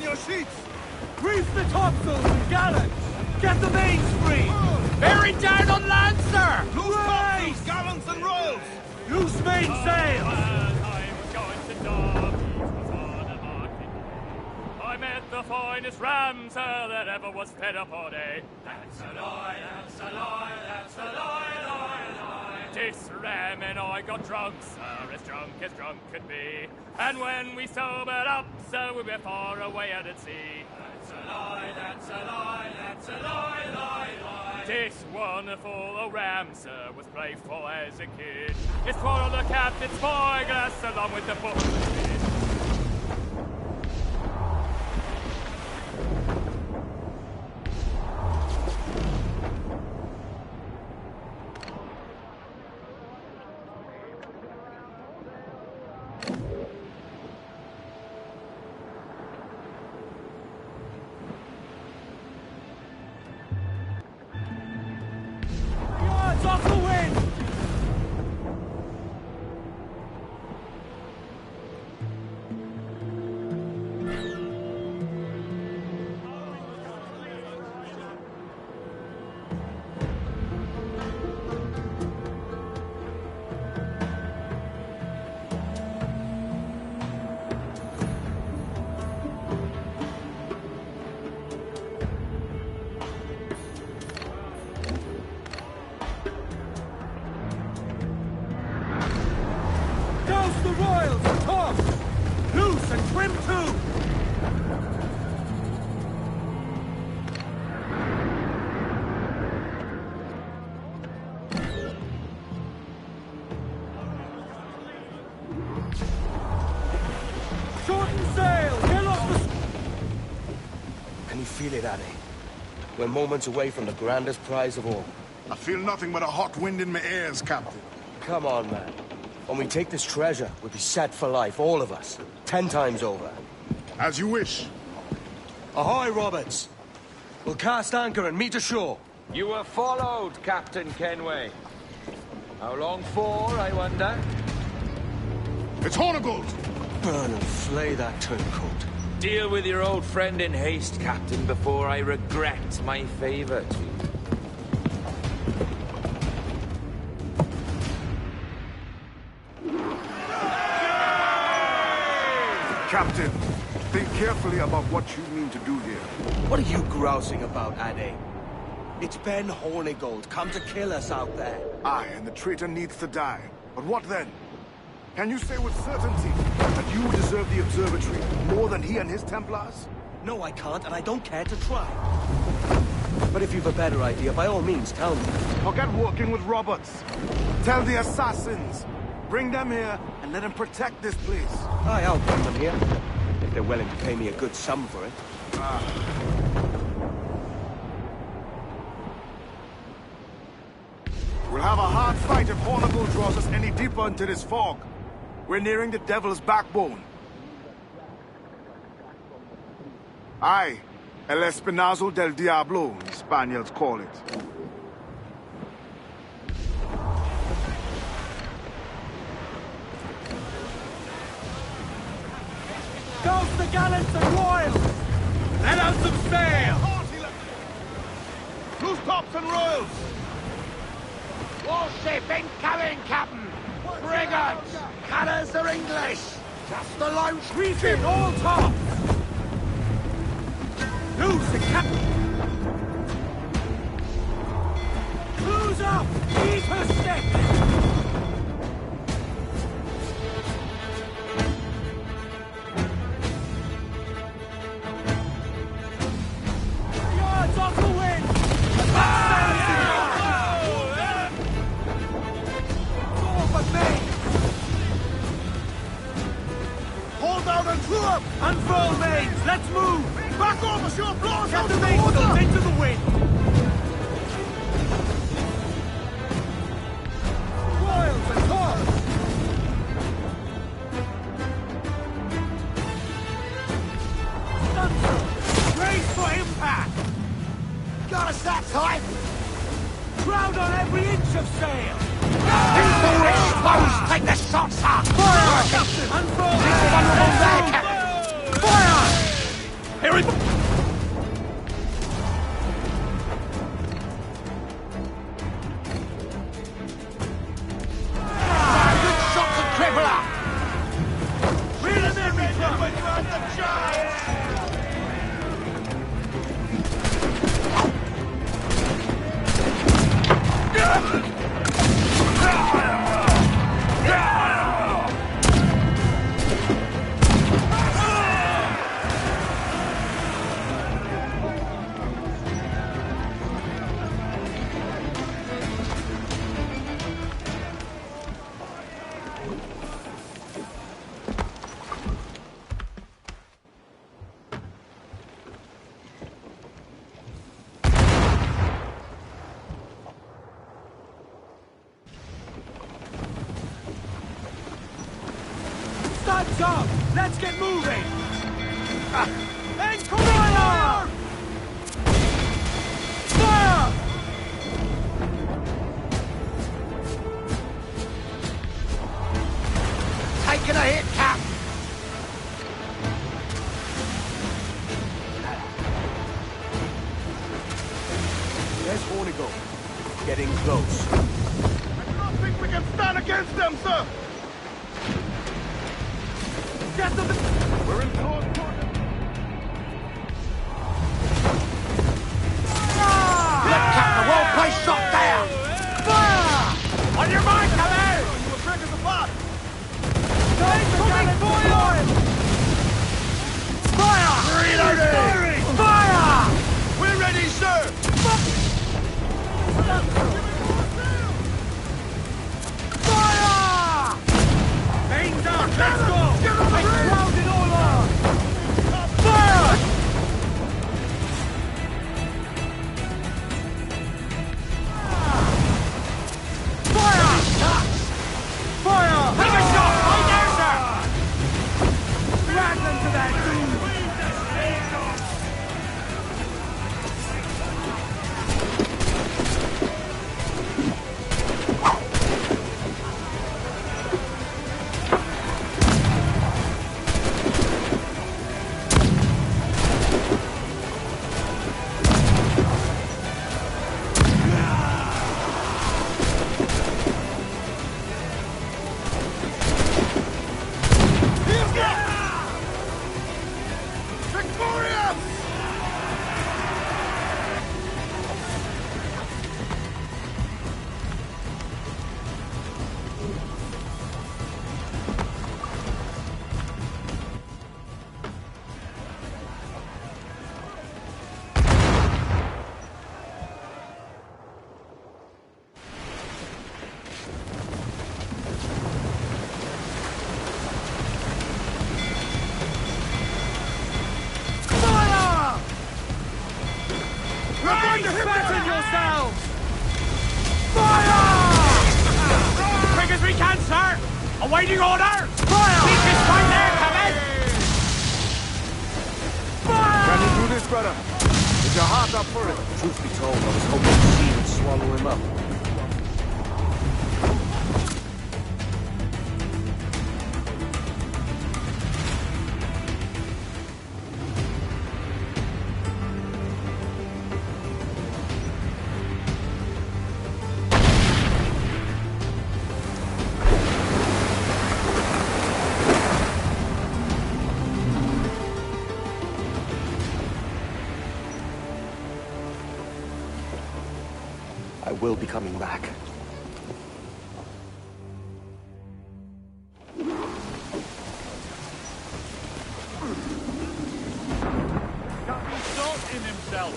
man your sheets! Reef the topsails and gallants! Get the mains free! Bearing down on land, sir! Loose topsails, gallants and royals! Loose mainsails! I met the finest ram, sir, that ever was fed upon a. That's a lie, that's a lie, that's a lie, lie, lie. This ram and I got drunk, sir, as drunk could be. And when we sobered up, sir, we were far away out at sea. That's a lie, that's a lie, that's a lie, lie, lie. This wonderful old ram, sir, was playful as a kid. It's part of the captain's spyglass, along with the book. Off the wind! Douse the royals and toss! Loose and trim too! Shorten sail! Get off the... Can you feel it, Addy? We're moments away from the grandest prize of all. I feel nothing but a hot wind in my ears, Captain. Come on, man. When we take this treasure, we'll be set for life, all of us. 10 times over. As you wish. Ahoy, Roberts! We'll cast anchor and meet ashore. You were followed, Captain Kenway. How long for, I wonder? It's Hornigold! Burn and flay that turncoat. Deal with your old friend in haste, Captain, before I regret my favor to you. Captain, think carefully about what you mean to do here. What are you grousing about, Addy? It's Ben Hornigold, come to kill us out there. Aye, and the traitor needs to die. But what then? Can you say with certainty that you deserve the observatory more than he and his Templars? No, I can't, and I don't care to try. But if you've a better idea, by all means, tell me. Forget working with Roberts. Tell the assassins. Bring them here and let them protect this place. Aye, I'll bring them here. If they're willing to pay me a good sum for it. We'll have a hard fight if Hornigold draws us any deeper into this fog. We're nearing the Devil's Backbone. Aye, El Espinazo del Diablo, the Spaniards call it. Douse the gallants and royals! Let out some sail! Loose tops and royals! Warship incoming, Captain! Frigates! Cutters are English! Just the launch! Reef it all tops! Loose and Cruise up! Ease her steps! Off the wind! Forward, mate! Hold down and crew up! Unfurl mains! Let's move! Back off as your blows Get out the of the mainsails water! into the wind! Royals and tops! Stunsail! Brace for impact! Got us that time! Crowd on every inch of sail! Exposed! Take the shots, sir! Fire! Unfurl Vulnerable there, Captain! Fire! Let's get moving! Fire! Fire! Taking a hit, Cap! There's Hornigold. Getting close. I don't think we can stand against them, sir! Get them! We're in close quarters. Look, Cap, the whole place shot down! Fire! On your mark, come out! You will break us apart! Take the gallant oil! Fire! Reloading! Fire! We're ready, sir! Fire! Main down, let's go! Get on the Make bridge! grounded all on! Fire! Fire! Fire! Take a shot! Right there, sir! Drag them to that doom! Victorious! Fire! We're going to hit Fasten them! yourselves! Fire! Quick as we can, sir! Awaiting orders! Fire! Keep this right there, come in! Can you do this, brother? Is your heart up for it? Truth be told, I was hoping the sea would swallow him up. I will be coming back. Got me salt in himself.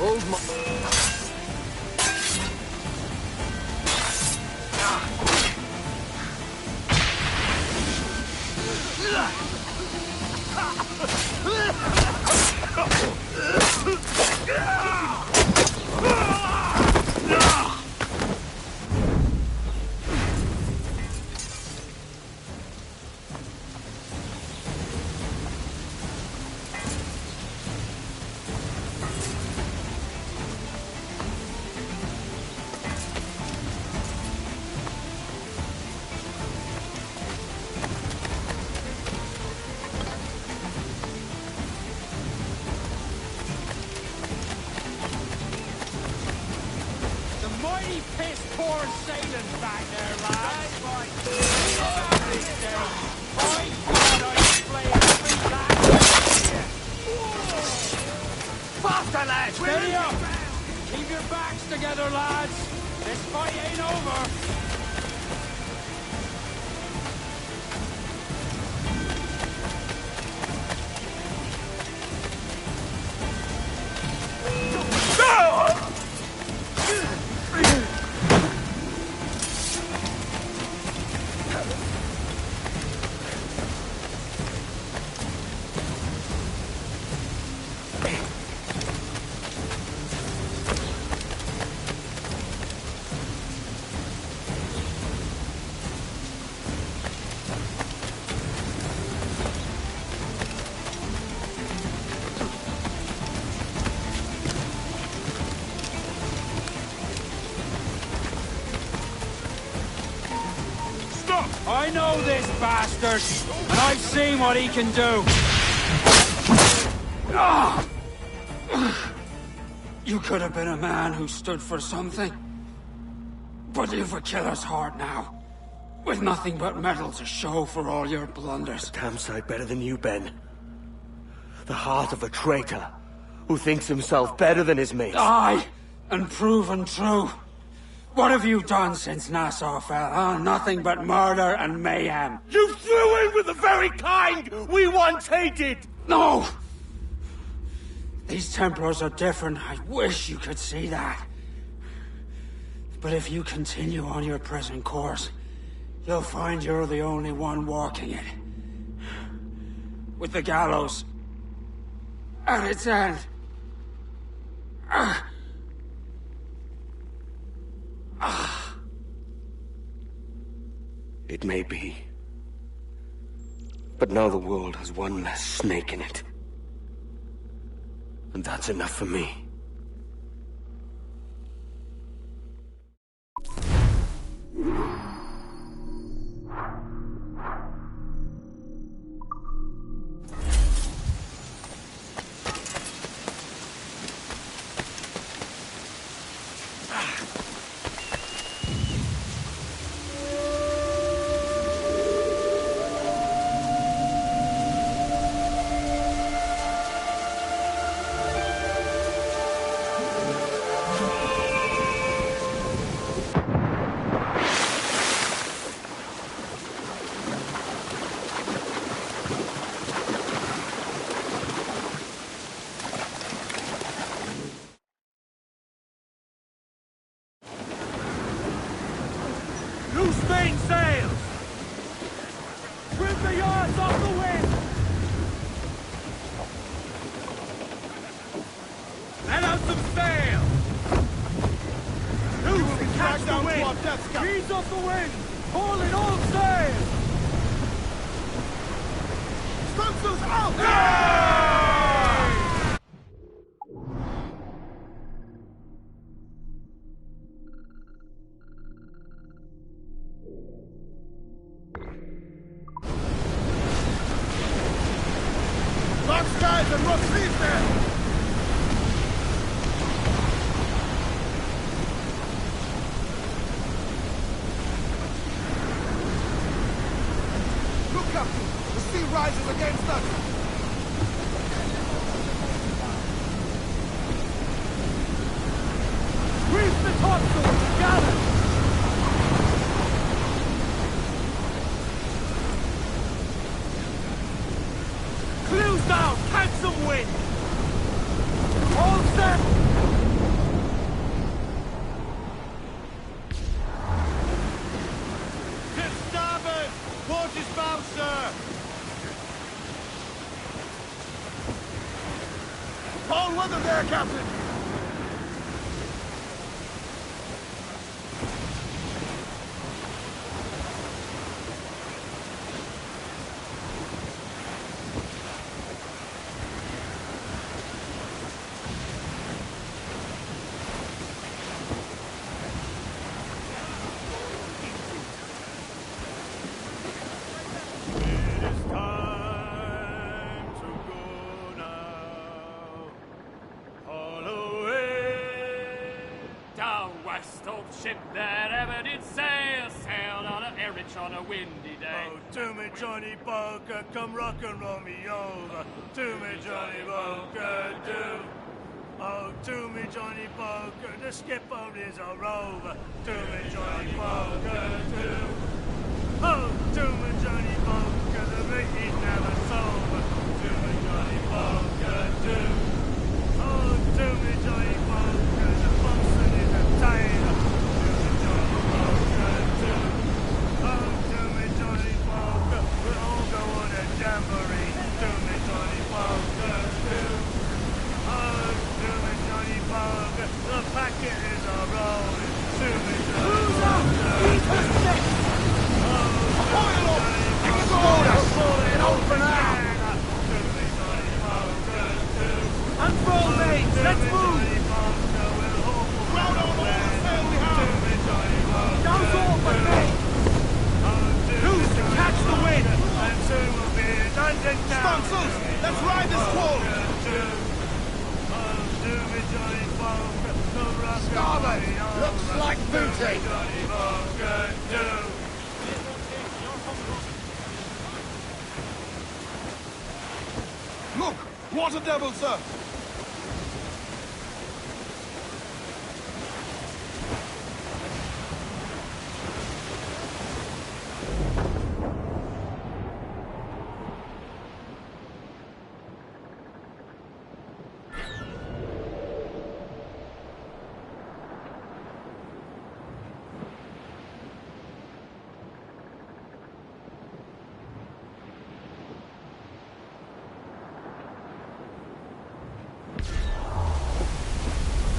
Hold my... I know this bastard, and I've seen what he can do. You could have been a man who stood for something. But you've a killer's heart now. With nothing but metal to show for all your blunders. Damn sight better than you, Ben. The heart of a traitor who thinks himself better than his mates. Aye, and proven true. What have you done since Nassau fell, huh? Nothing but murder and mayhem. You threw in with the very kind we once hated! No! These Templars are different. I wish you could see that. But if you continue on your present course, you'll find you're the only one walking it. With the gallows at its end. It may be. But now the world has one less snake in it. And that's enough for me. Loose main sails! Trim the yards off the wind! Let out some sail! Loose and catch the wind! Ease off the wind! Haul in all sail! Stunsails out! Yay! Skies and rough seas there! Look, Captain! The sea rises against us! Reef the topsails, gallant! Clews down! Catch some wind! All set! To starboard! Port is bound, sir! Foul weather there, Captain! Ship that ever did sail, sailed on a Erich on a windy day. Oh, to me, Johnny Bunker, come rock and roll me over. To me, Johnny Bunker, do. Oh, to me, Johnny Bunker, the skipper is a rover. To me, Johnny Bunker, do. Oh, to me, Johnny Bunker, the mate is never sober. To me, Johnny Bunker, do. Oh, to me, Johnny Bunker, the bosun is a tailor. Jamboree, do me Johnny Bunker, do. Oh, do me Johnny Bunker, the packet is a rolling. Do me Johnny Bunker, do. Oh, Johnny Bunker, falling over now. Do me Johnny Bunker, do. Unroll, mates, let's move! Round on all the sail we have. Do me Johnny Bunker, Now's all but me! Who's to catch the wind? And soon we'll be in London town. Sponsors, let's ride this squall! Starboard! Looks like booty! Look! What a devil, sir!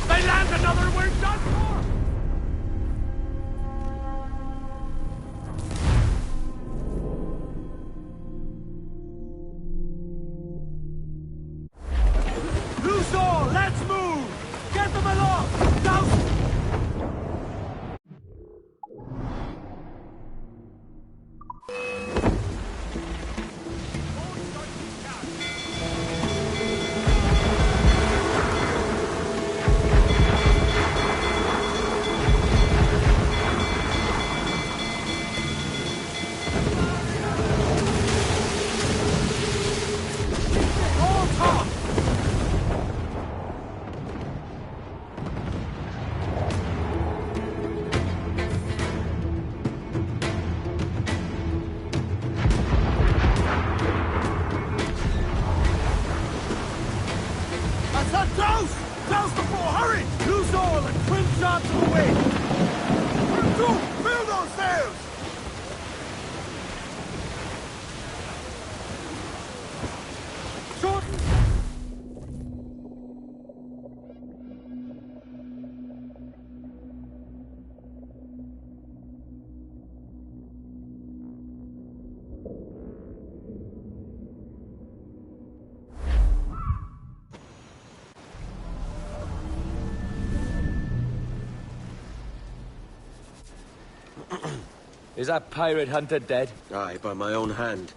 They land another, we're done for! Loose all, let's move! Get them along! Douse! Douse the fore, hurry! Loose all and trim sharp to the wind! Two! Fill those sails! Shorten! Is that pirate hunter dead? Aye, by my own hand.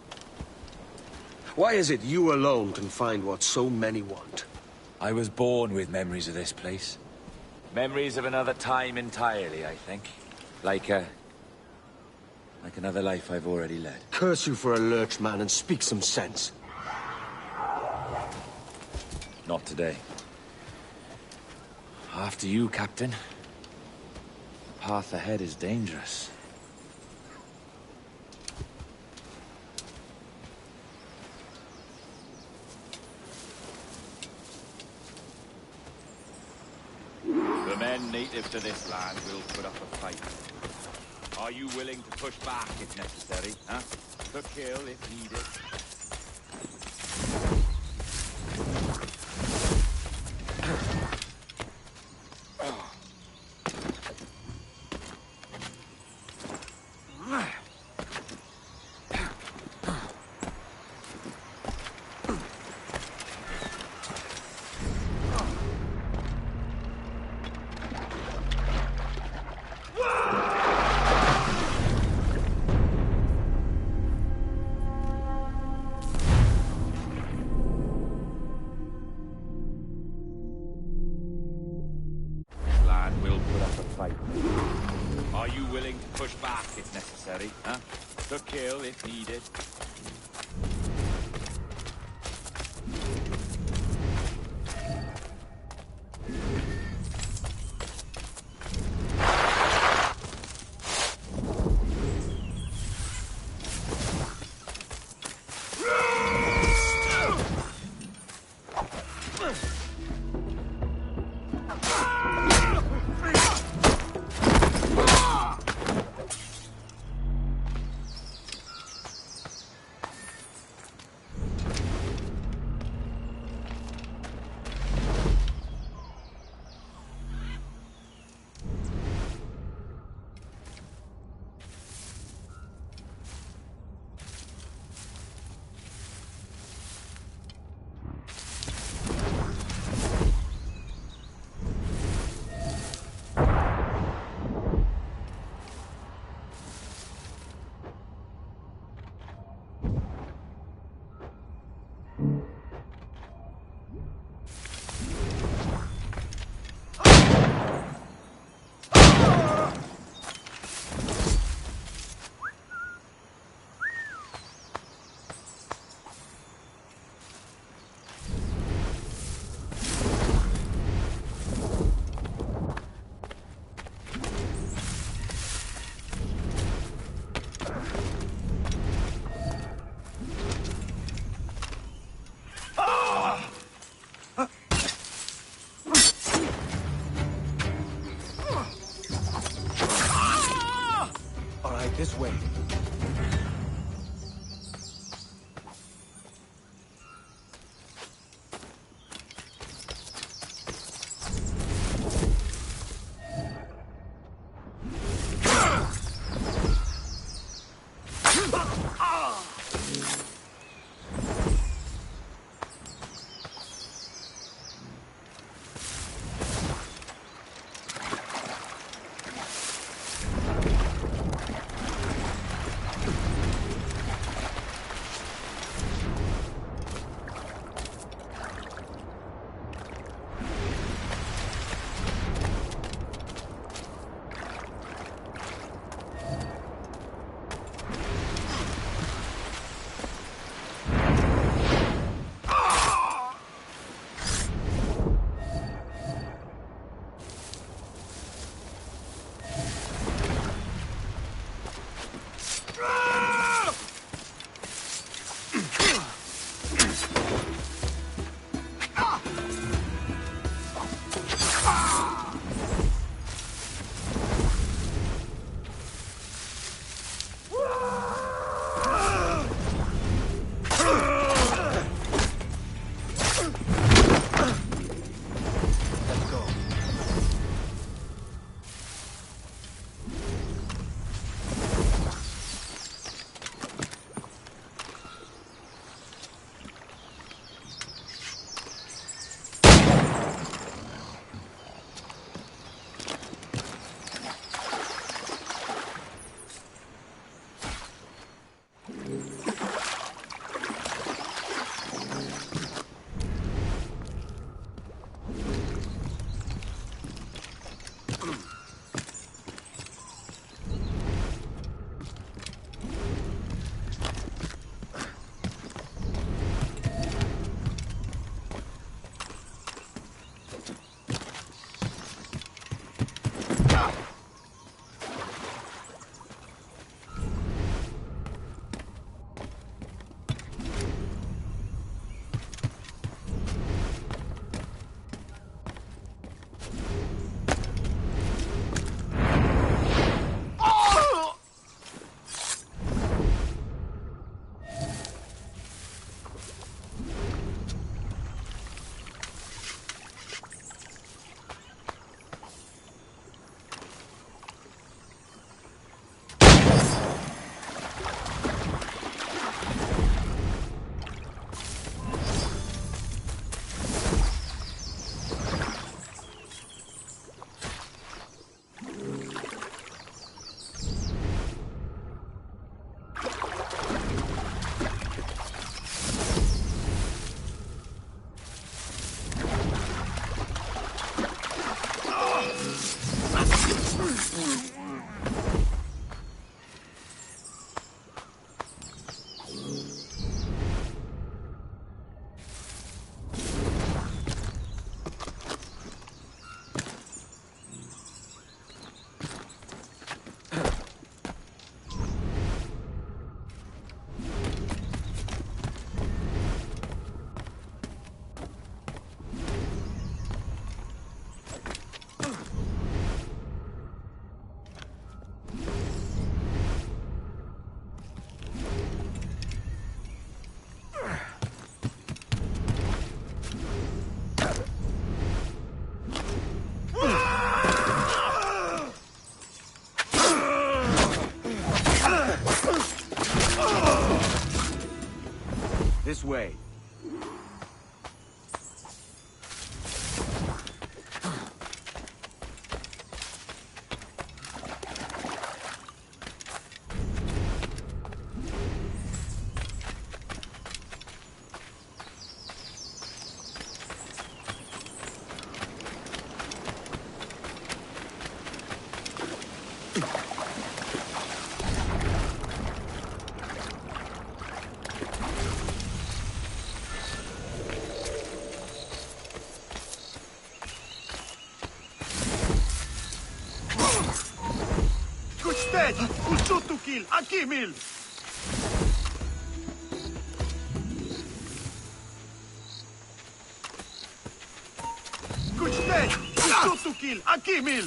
Why is it you alone can find what so many want? I was born with memories of this place. Memories of another time entirely, I think. Like another life I've already led. Curse you for a lurch, man, and speak some sense. Not today. After you, Captain. The path ahead is dangerous. The men native to this land will put up a fight. Are you willing to push back if necessary, huh? To kill if needed? to kill if needed. This way. Kill! Akimil! Kuchtet! Kill! Akimil!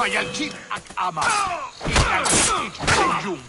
Payalchit ak ama. Ikalchit senyum.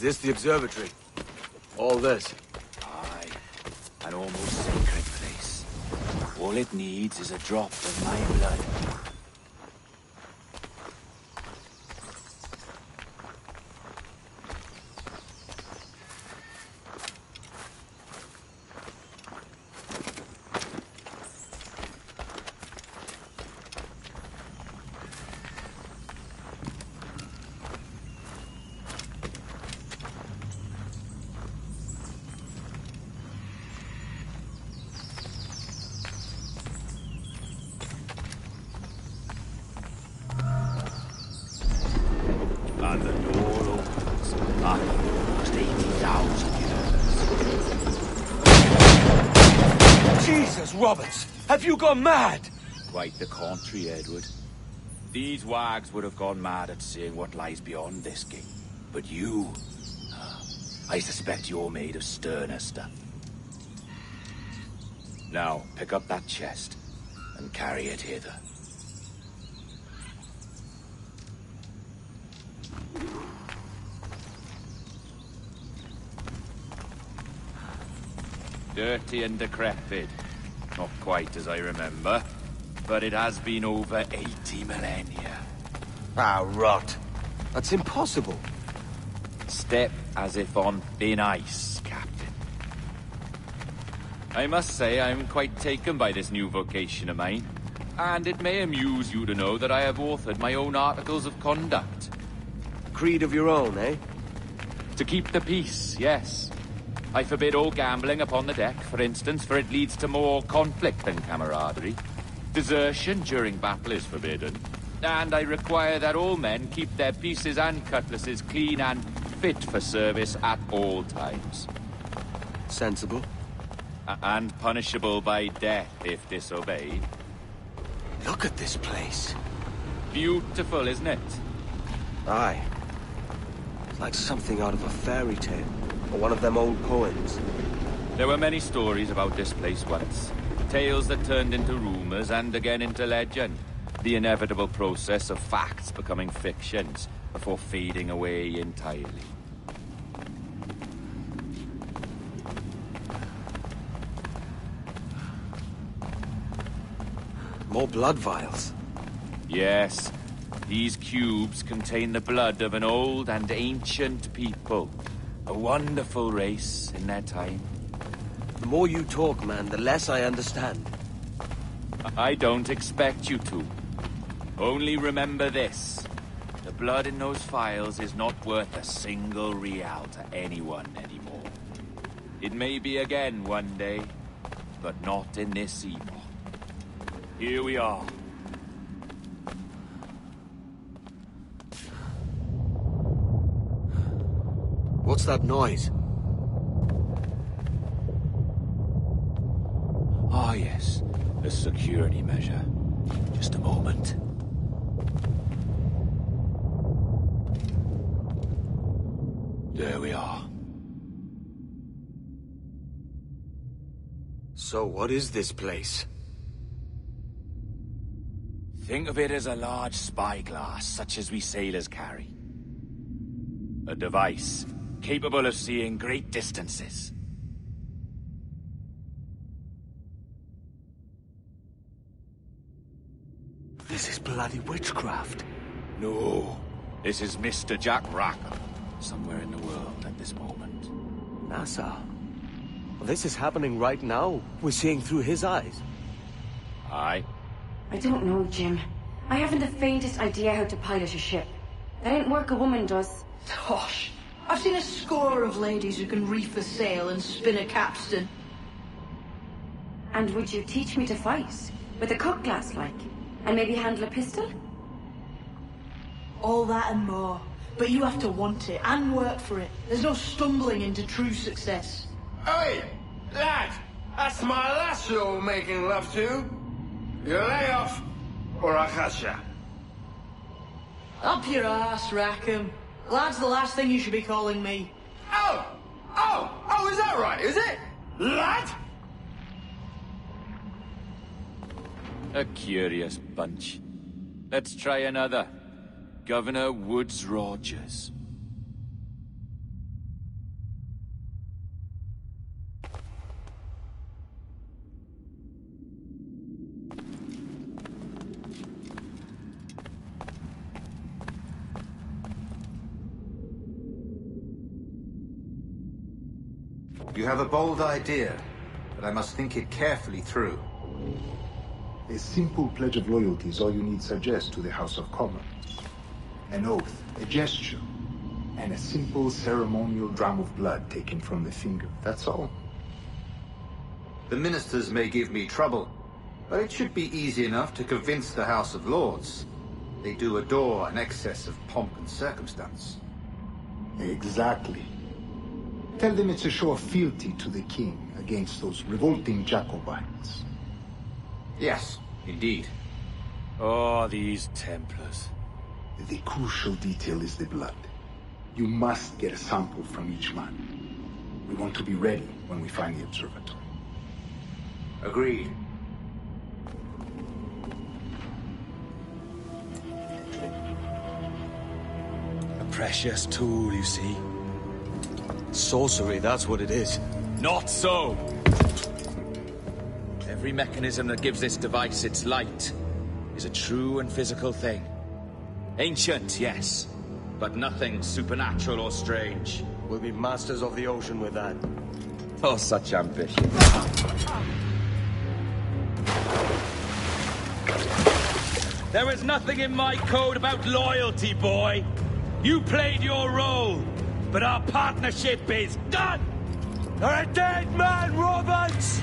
this the observatory? All this? Aye. An almost sacred place. All it needs is a drop of my blood. And the door opens. Almost 80,000 years. Jesus, Roberts! Have you gone mad? Quite the contrary, Edward. These wags would have gone mad at seeing what lies beyond this gate. But you... I suspect you're made of sterner stuff. Now, pick up that chest and carry it hither. Dirty and decrepit. Not quite as I remember, but it has been over 80 millennia. Ah, rot. That's impossible. Step as if on thin ice, Captain. I must say I'm quite taken by this new vocation of mine, and it may amuse you to know that I have authored my own articles of conduct. Creed of your own, eh? To keep the peace, yes. I forbid all gambling upon the deck, for instance, for it leads to more conflict than camaraderie. Desertion during battle is forbidden. And I require that all men keep their pieces and cutlasses clean and fit for service at all times. Sensible. And punishable by death if disobeyed. Look at this place. Beautiful, isn't it? Aye. It's like something out of a fairy tale. Or one of them old poems. There were many stories about this place once. Tales that turned into rumors and again into legend. The inevitable process of facts becoming fictions before fading away entirely. More blood vials. Yes, these cubes contain the blood of an old and ancient people. A wonderful race in their time. The more you talk, man, the less I understand. I don't expect you to. Only remember this. The blood in those files is not worth a single real to anyone anymore. It may be again one day, but not in this epoch. Here we are. What's that noise? Ah, yes. A security measure. Just a moment. There we are. So what is this place? Think of it as a large spyglass, such as we sailors carry. A device capable of seeing great distances. This is bloody witchcraft. No, this is Mr. Jack Rackham, somewhere in the world at this moment. NASA. Well, this is happening right now. We're seeing through his eyes. Aye. I don't know, Jim. I haven't the faintest idea how to pilot a ship. That ain't work a woman does. Tosh. I've seen a score of ladies who can reef a sail and spin a capstan. And would you teach me to fight? With a cutlass, like? And maybe handle a pistol? All that and more. But you have to want it and work for it. There's no stumbling into true success. Hey, lad! That's my lass you're making love to. You lay off, or I'll catch ya. Up your ass, Rackham. Lad's the last thing you should be calling me. Oh, is that right, is it? Lad? A curious bunch. Let's try another. Governor Woodes Rogers. You have a bold idea, but I must think it carefully through. A simple pledge of loyalty is all you need suggest to the House of Commons. An oath, a gesture, and a simple ceremonial drop of blood taken from the finger. That's all. The ministers may give me trouble, but it should be easy enough to convince the House of Lords. They do adore an excess of pomp and circumstance. Exactly. Tell them it's a show of fealty to the king against those revolting Jacobites. Yes, indeed. Oh, these Templars. The crucial detail is the blood. You must get a sample from each man. We want to be ready when we find the observatory. Agreed. A precious tool, you see. Sorcery, that's what it is. Not so! Every mechanism that gives this device its light is a true and physical thing. Ancient, yes, but nothing supernatural or strange. We'll be masters of the ocean with that. Oh, such ambition. There is nothing in my code about loyalty, boy. You played your role, but our partnership is done! You're a dead man, Roberts!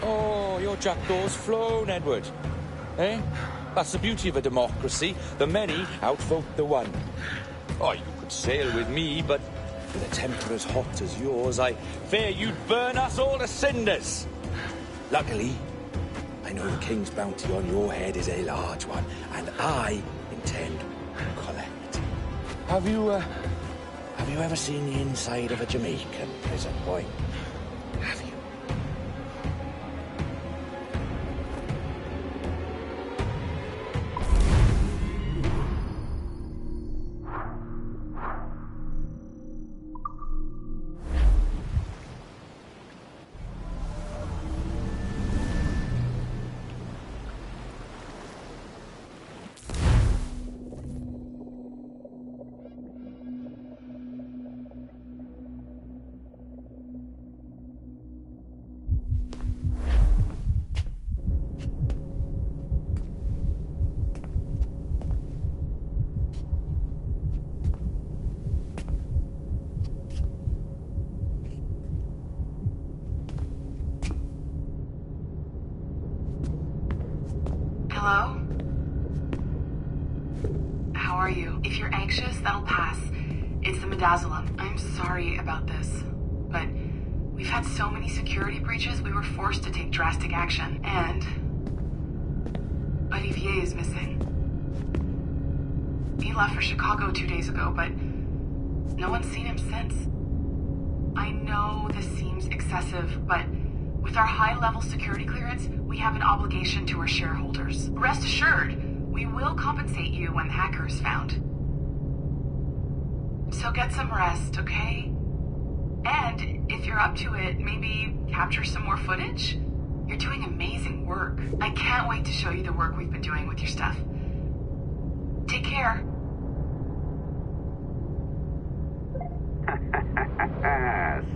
Oh, your jackdaw's flown, Edward. Eh? That's the beauty of a democracy. The many outvote the one. Oh, you could sail with me, but with a temper as hot as yours, I fear you'd burn us all to cinders. Luckily, I know the king's bounty on your head is a large one, and I intend to collect. Have you ever seen the inside of a Jamaican prison, boy? Have you? Hello? How are you? If you're anxious, that'll pass. It's the Midazolam. I'm sorry about this, but we've had so many security breaches, we were forced to take drastic action, and Olivier is missing. He left for Chicago 2 days ago, but no one's seen him since. I know this seems excessive, but with our high-level security clearance, we have an obligation to our shareholders. Rest assured, we will compensate you when the hacker is found. So get some rest, okay? And if you're up to it, maybe capture some more footage? You're doing amazing work. I can't wait to show you the work we've been doing with your stuff. Take care.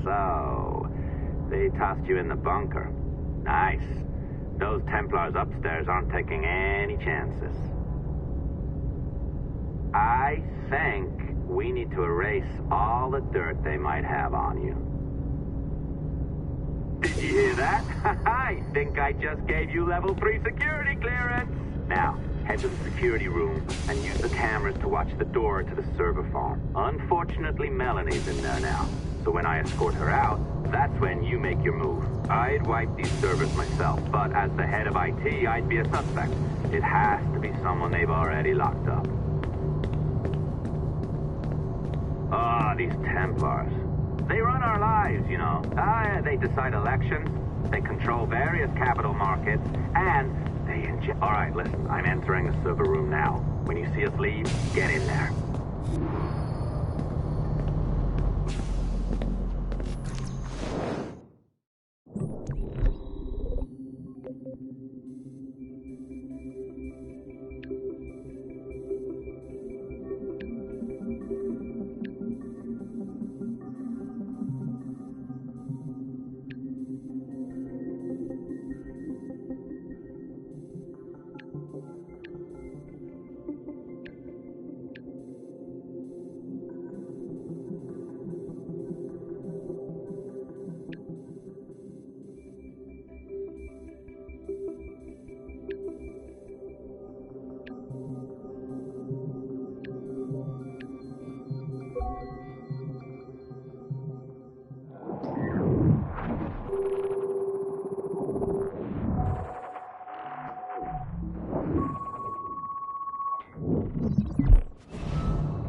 So, they tossed you in the bunker. Nice. Those Templars upstairs aren't taking any chances. I think we need to erase all the dirt they might have on you. Did you hear that? I think I just gave you level 3 security clearance. Now, head to the security room and use the cameras to watch the door to the server farm. Unfortunately, Melanie's in there now. So when I escort her out, that's when you make your move. I'd wipe these servers myself, but as the head of IT, I'd be a suspect. It has to be someone they've already locked up. Ah, these Templars. They run our lives, you know. They decide elections, they control various capital markets, and they inject... All right, listen, I'm entering the server room now. When you see us leave, get in there.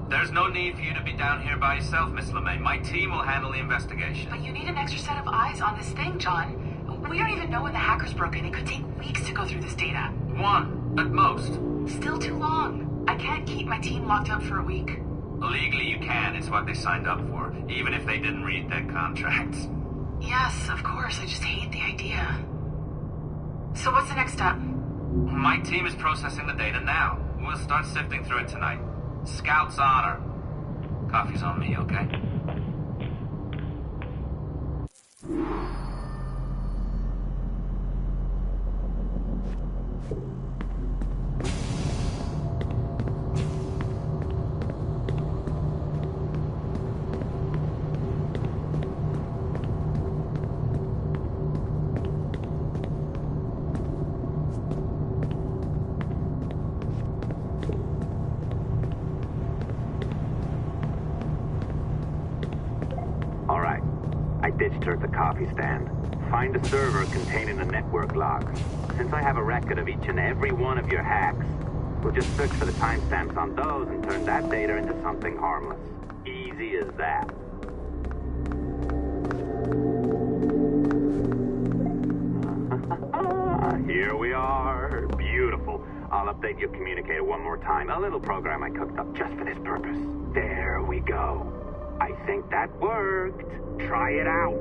There's no need for you to be down here by yourself, Miss LeMay. My team will handle the investigation. But you need an extra set of eyes on this thing, John. We don't even know when the hackers broke in. It could take weeks to go through this data. 1, at most. Still too long. I can't keep my team locked up for a week. Legally, you can. It's what they signed up for, even if they didn't read their contracts. Yes, of course. I just hate the idea. So what's the next step? My team is processing the data now. We'll start sifting through it tonight. Scout's honor. Coffee's on me, okay? ditched her at the coffee stand. Find a server containing the network logs. Since I have a record of each and every one of your hacks, we'll just search for the timestamps on those and turn that data into something harmless. Easy as that. Here we are. Beautiful. I'll update your communicator one more time. A little program I cooked up just for this purpose. There we go. I think that worked. Try it out.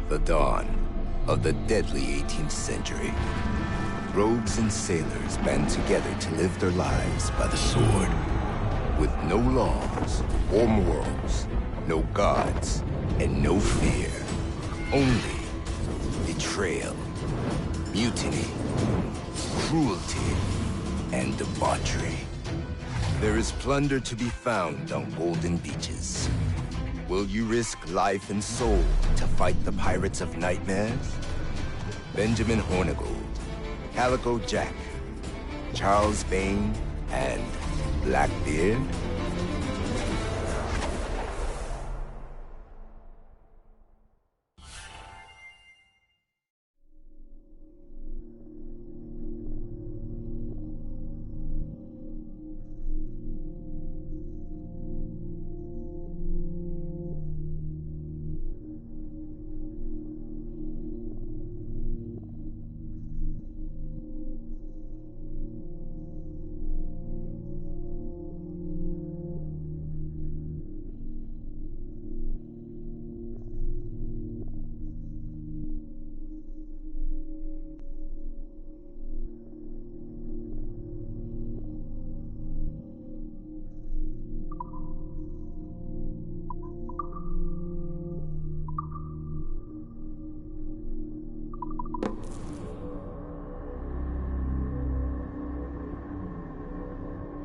The dawn of the deadly 18th century. Rogues and sailors band together to live their lives by the sword. With no laws or morals, no gods, and no fear. Only betrayal, mutiny, cruelty, and debauchery. There is plunder to be found on golden beaches. Will you risk life and soul to fight the pirates of nightmares? Benjamin Hornigold, Calico Jack, Charles Bane, and Blackbeard?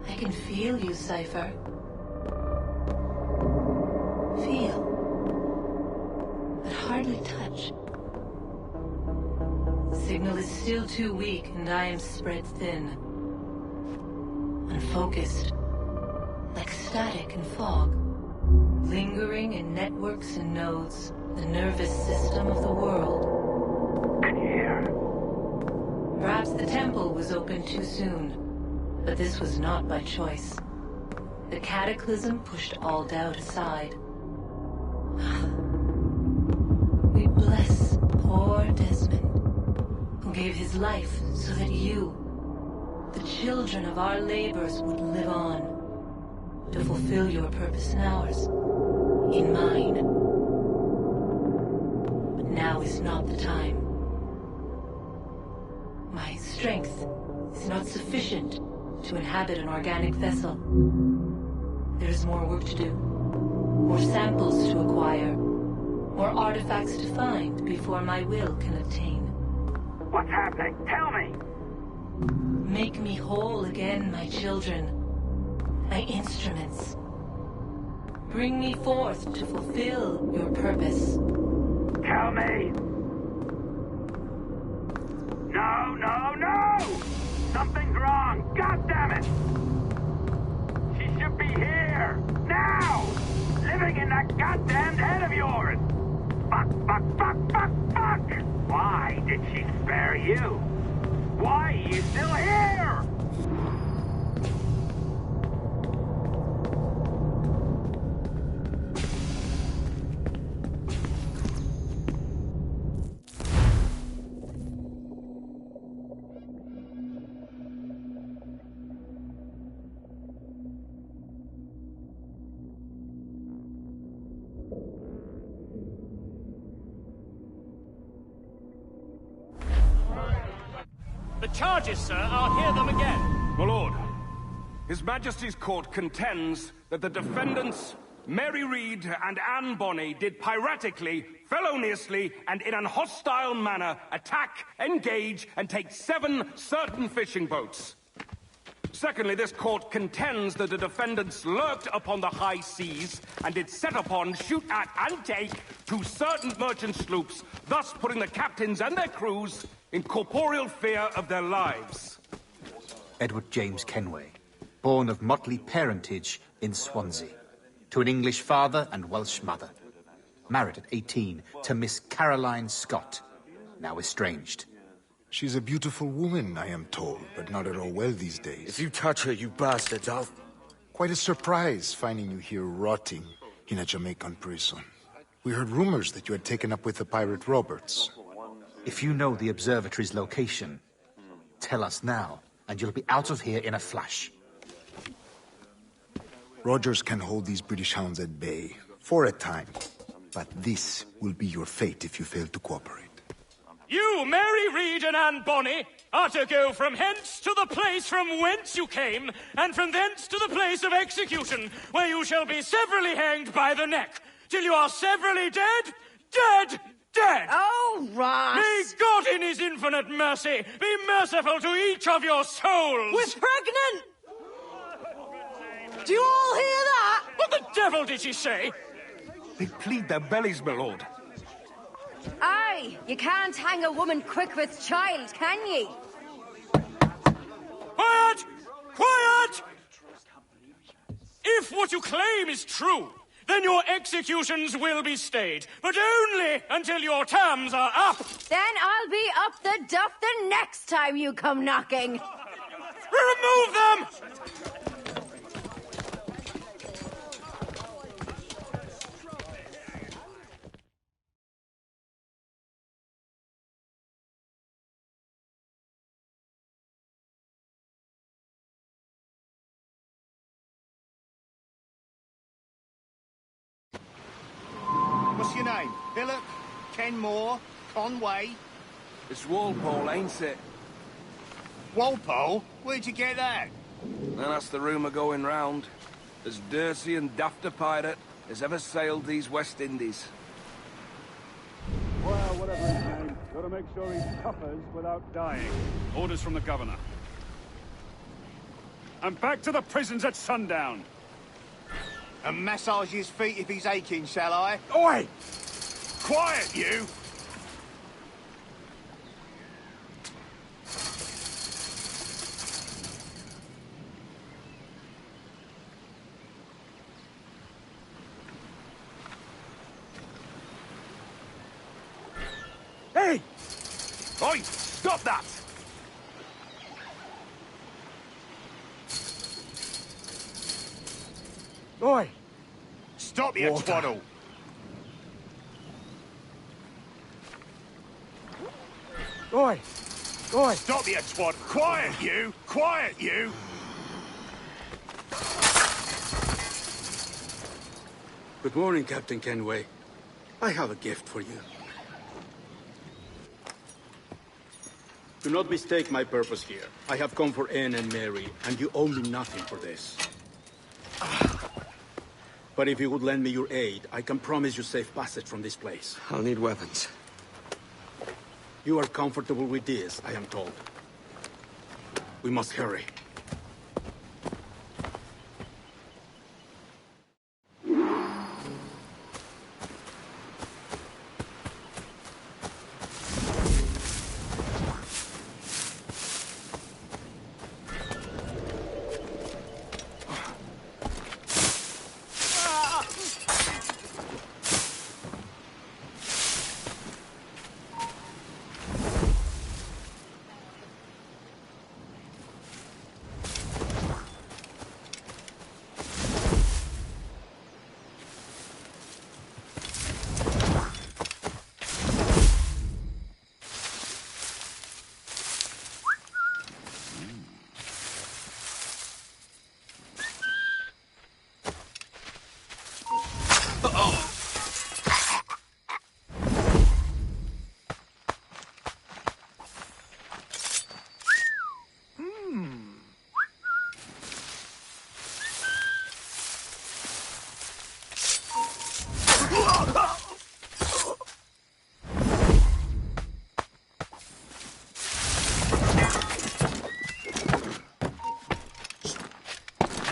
I can feel you, Cypher. Feel. But hardly touch. Signal is still too weak, and I am spread thin. Unfocused. Like static and fog. Lingering in networks and nodes. The nervous system of the world. Can you hear? Perhaps the temple was opened too soon. But this was not by choice. The cataclysm pushed all doubt aside. his life so that you, the children of our labors, would live on, to fulfill your purpose in ours, in mine. But now is not the time. My strength is not sufficient to inhabit an organic vessel. There is more work to do, more samples to acquire, more artifacts to find before my will can obtain. What's happening? Tell me! Make me whole again, my children, my instruments. Bring me forth to fulfill your purpose. Tell me! No, no, no! Something's wrong! God damn it! She should be here! Now! Living in that goddamned head of yours! Fuck, fuck, fuck, fuck, fuck! Why did she spare you? Why are you still here? The charges, sir, I'll hear them again. My lord, His Majesty's court contends that the defendants, Mary Reed and Anne Bonny, did piratically, feloniously, and in an hostile manner attack, engage, and take 7 certain fishing boats. Secondly, this court contends that the defendants lurked upon the high seas and did set upon, shoot at, and take 2 certain merchant sloops, thus putting the captains and their crews in corporeal fear of their lives. Edward James Kenway, born of motley parentage in Swansea, to an English father and Welsh mother. Married at 18 to Miss Caroline Scott, now estranged. She's a beautiful woman, I am told, but not at all well these days. If you touch her, you bastards, I'll... Quite a surprise finding you here rotting in a Jamaican prison. We heard rumors that you had taken up with the pirate Roberts. If you know the observatory's location, tell us now, and you'll be out of here in a flash. Rogers can hold these British hounds at bay, for a time. But this will be your fate if you fail to cooperate. You, Mary Reed and Anne Bonny, are to go from hence to the place from whence you came, and from thence to the place of execution, where you shall be severally hanged by the neck, till you are severally dead, dead, dead! Oh, Ross! May God in his infinite mercy be merciful to each of your souls! We're pregnant! Do you all hear that? What the devil did she say? They plead their bellies, my lord. Aye, you can't hang a woman quick with child, can ye? Quiet! Quiet! If what you claim is true, then your executions will be stayed, but only until your terms are up. Then I'll be up the duff the next time you come knocking. Remove them! What's your name? Billock? Kenmore? Conway? It's Walpole, ain't it? Walpole? Where'd you get that? And that's the rumour going round. As dirty and daft a pirate as ever sailed these West Indies. Well, whatever his name, gotta make sure he suffers without dying. Orders from the governor. And back to the prisons at sundown. And massage his feet if he's aching, shall I? Oi! Quiet, you! Hey! Oi! Stop that! Oi! Stop, you twaddle! Oi! Oi! Stop, you twat! Quiet, you! Quiet, you! Good morning, Captain Kenway. I have a gift for you. Do not mistake my purpose here. I have come for Anne and Mary, and you owe me nothing for this. But if you would lend me your aid, I can promise you safe passage from this place. I'll need weapons. You are comfortable with this, I am told. We must hurry.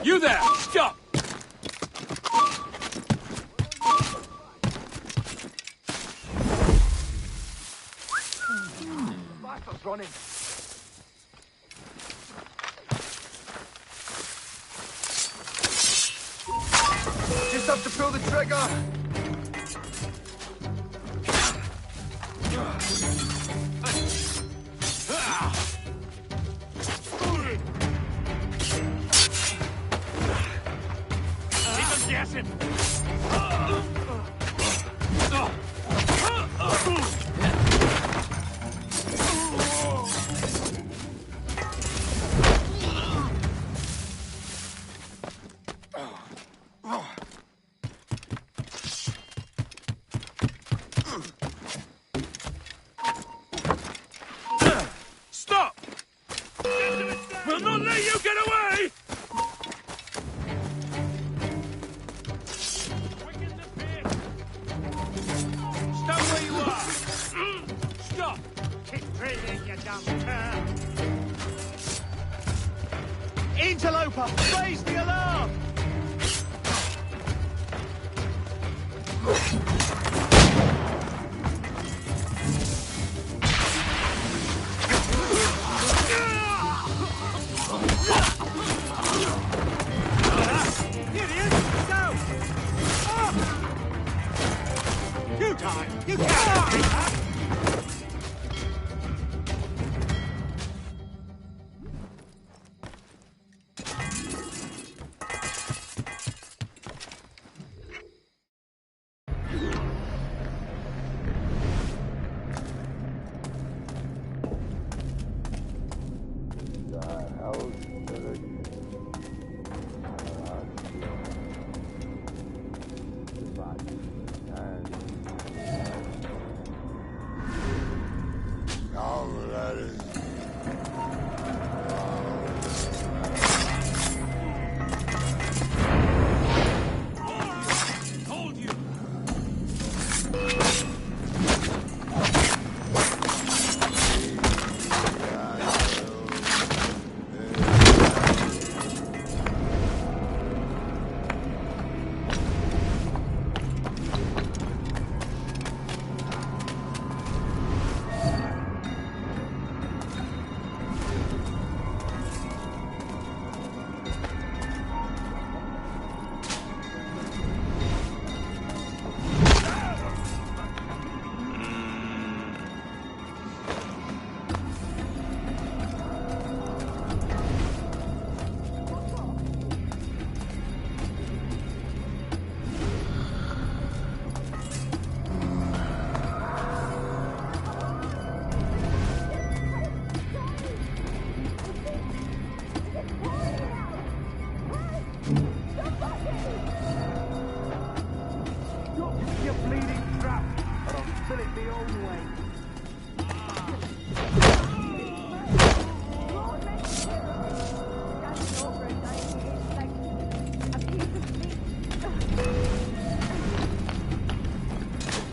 You there! Stop! Bastard's running. Just have to pull the trigger. Stop! We'll not let you get away! Stop where you are! Stop! Keep breathing, you dumb cur! Interloper! Raise the alarm! You time! You can't!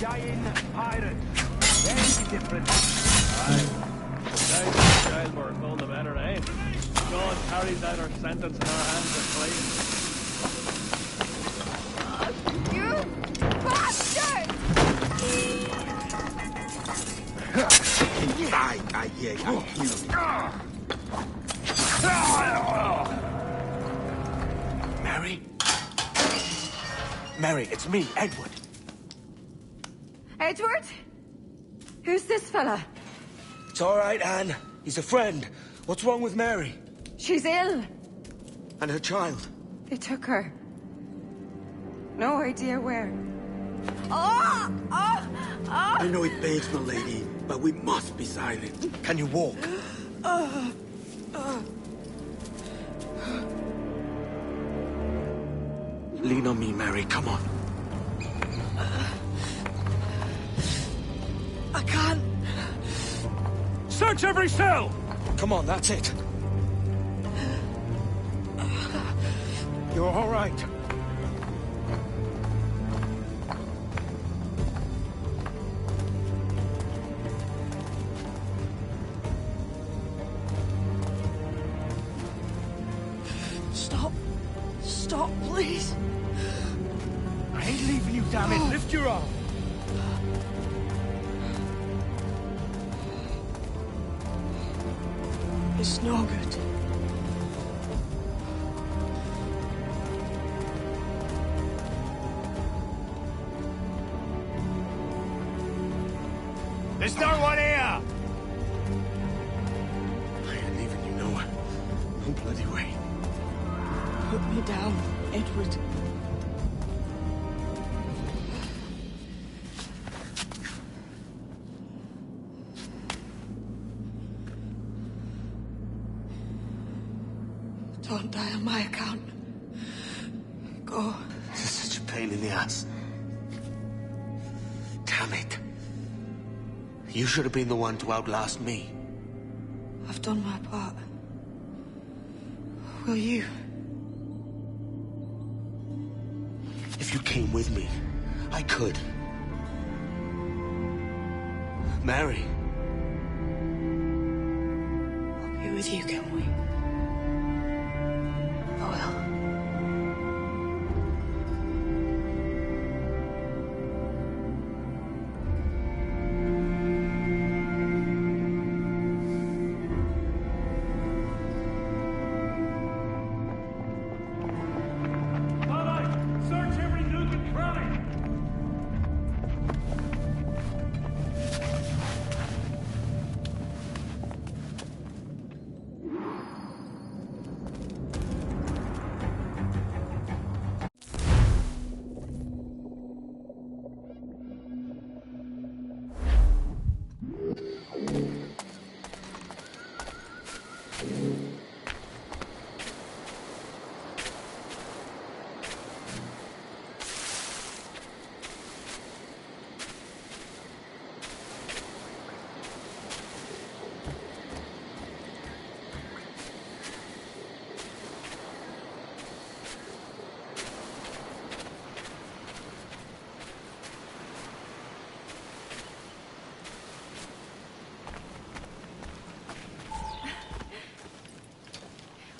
dying pirate. Very different. Aye. The childbirth, all the better, eh? God carries out our sentence in our hands are clean. You bastard! Mary? Mary, it's me, Edward. Edward? Who's this fella? It's all right, Anne. He's a friend. What's wrong with Mary? She's ill. And her child? They took her. No idea where. Oh! Oh! Oh! I know it pains, my lady, but we must be silent. Can you walk? Lean on me, Mary. Come on. I can't. Search every cell! Come on, that's it. You're all right. Stop. Stop, please. I ain't leaving you, damn it. Lift your arm. It's no good. There's no one here! I ain't leaving you nowhere. No bloody way. Put me down, Edward. Don't die on my account. Go. This is such a pain in the ass. Damn it. You should have been the one to outlast me. I've done my part. Will you? If you came with me, I could. Mary. I'll be with you, can we? I will.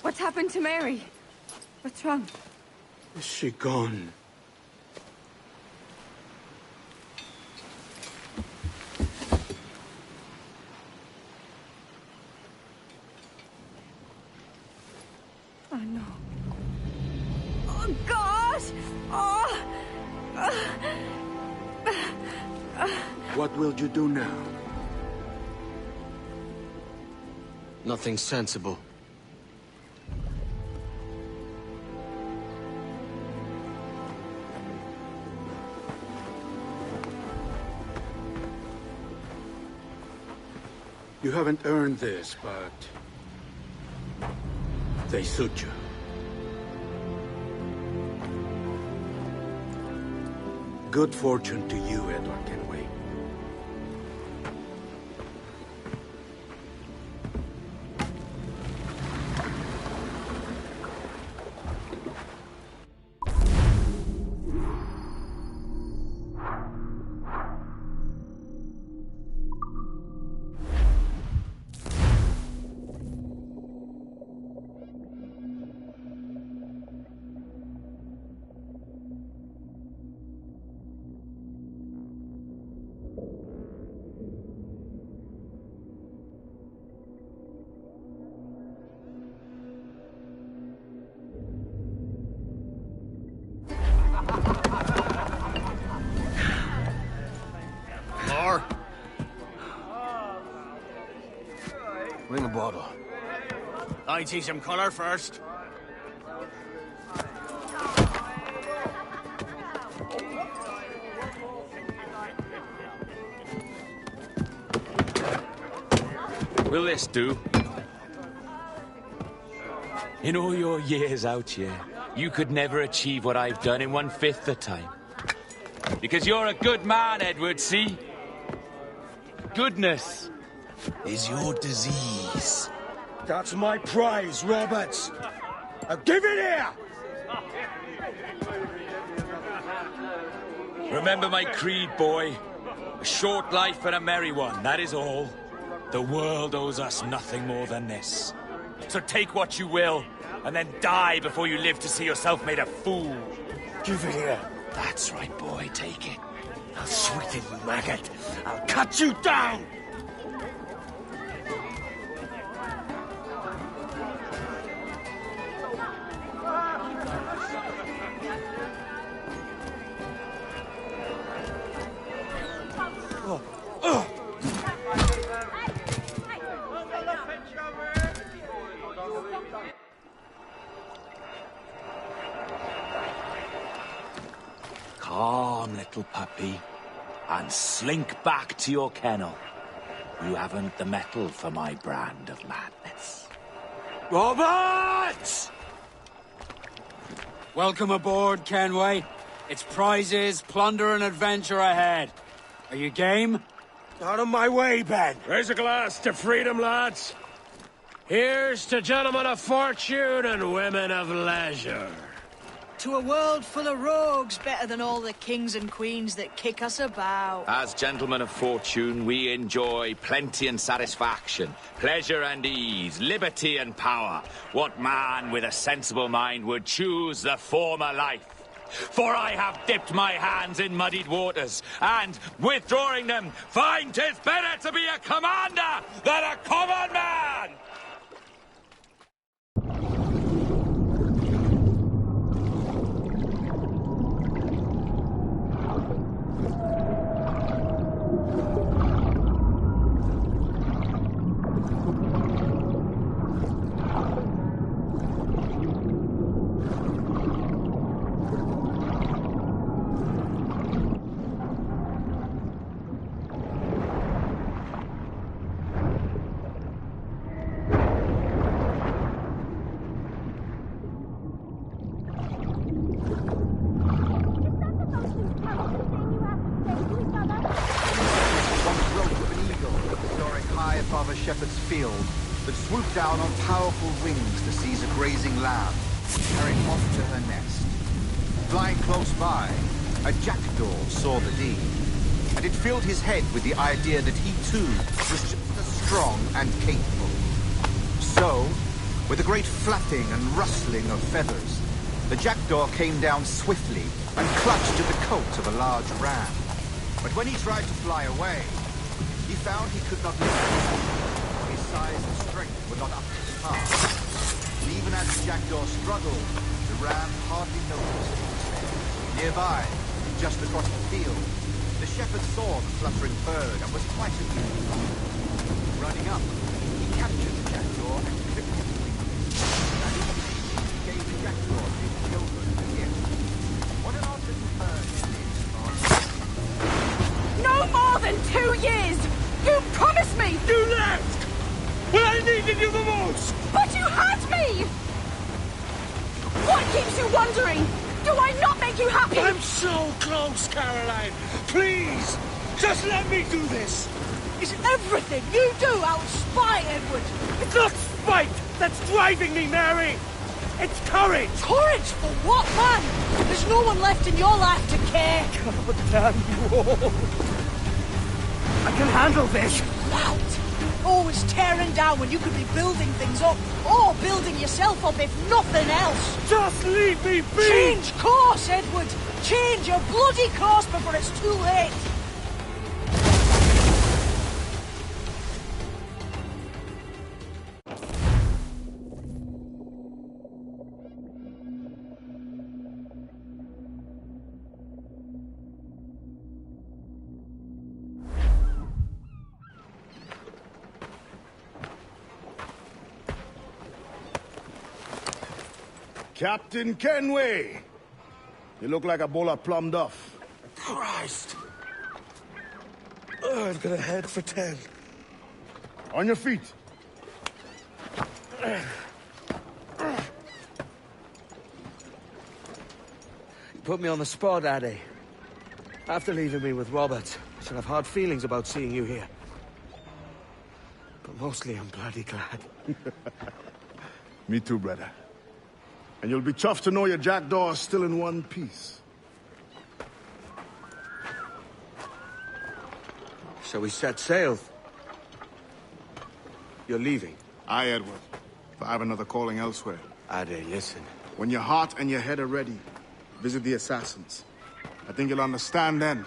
What's happened to Mary? What's wrong? Is she gone? Oh, no. Oh, God! Oh! What will you do now? Nothing sensible. You haven't earned this, but they suit you. Good fortune to you, Edward Kenway. bottle. I'd see some colour first. Will this do? In all your years out here, you could never achieve what I've done in 1/5 the time. Because you're a good man, Edward, see? Goodness is your disease. That's my prize, Roberts. Now give it here! Remember my creed, boy. A short life and a merry one, that is all. The world owes us nothing more than this. So take what you will, and then die before you live to see yourself made a fool. Give it here. That's right, boy, take it. I'll sweeten you, maggot. I'll cut you down! Calm, little puppy, and slink back to your kennel. You haven't the mettle for my brand of madness. Roberts! Welcome aboard, Kenway. It's prizes, plunder, and adventure ahead. Are you game? Out of my way, Ben. Raise a glass to freedom, lads. Here's to gentlemen of fortune and women of leisure. To a world full of rogues, better than all the kings and queens that kick us about. As gentlemen of fortune, we enjoy plenty and satisfaction, pleasure and ease, liberty and power. What man with a sensible mind would choose the former life? For I have dipped my hands in muddied waters, and, withdrawing them, find 'tis better to be a commander than a common man! Shepherd's field that swooped down on powerful wings to seize a grazing lamb, carried off to her nest. Flying close by, a jackdaw saw the deed, and it filled his head with the idea that he too was just as strong and capable. So, with a great flapping and rustling of feathers, the jackdaw came down swiftly and clutched at the coat of a large ram. But when he tried to fly away, he found he could not lift. His size and strength were not up to the task. And even as the jackdaw struggled, the ram hardly noticed he was there. Nearby, just across the field, the shepherd saw the fluttering bird and was quite amused. Running up, he captured the jackdaw and clipped his wings. And in exchange, he gave the jackdaw his children as a gift. What an odd little bird it is, No more than 2 years! You promised me! You left! When I needed you the most! But you had me! What keeps you wondering? Do I not make you happy? I'm so close, Caroline! Please! Just let me do this! Is everything you do out spite, Edward? It's not spite that's driving me, Mary! It's courage! Courage for what, man? There's no one left in your life to care. God damn you all! I can handle this! Loud! Always tearing down when you could be building things up, or building yourself up if nothing else. Just leave me be! Change course, Edward! Change your bloody course before it's too late! Captain Kenway! You look like a bowl of plum duff. Christ! Oh, I've got a head for 10. On your feet. You put me on the spot, Addy. After leaving me with Robert, I should have hard feelings about seeing you here. But mostly I'm bloody glad. Me too, brother. And you'll be chuffed to know your jackdaw is still in one piece. Shall we set sail? You're leaving? Aye, Edward. But I have another calling elsewhere. Addy, listen. When your heart and your head are ready, visit the assassins. I think you'll understand then.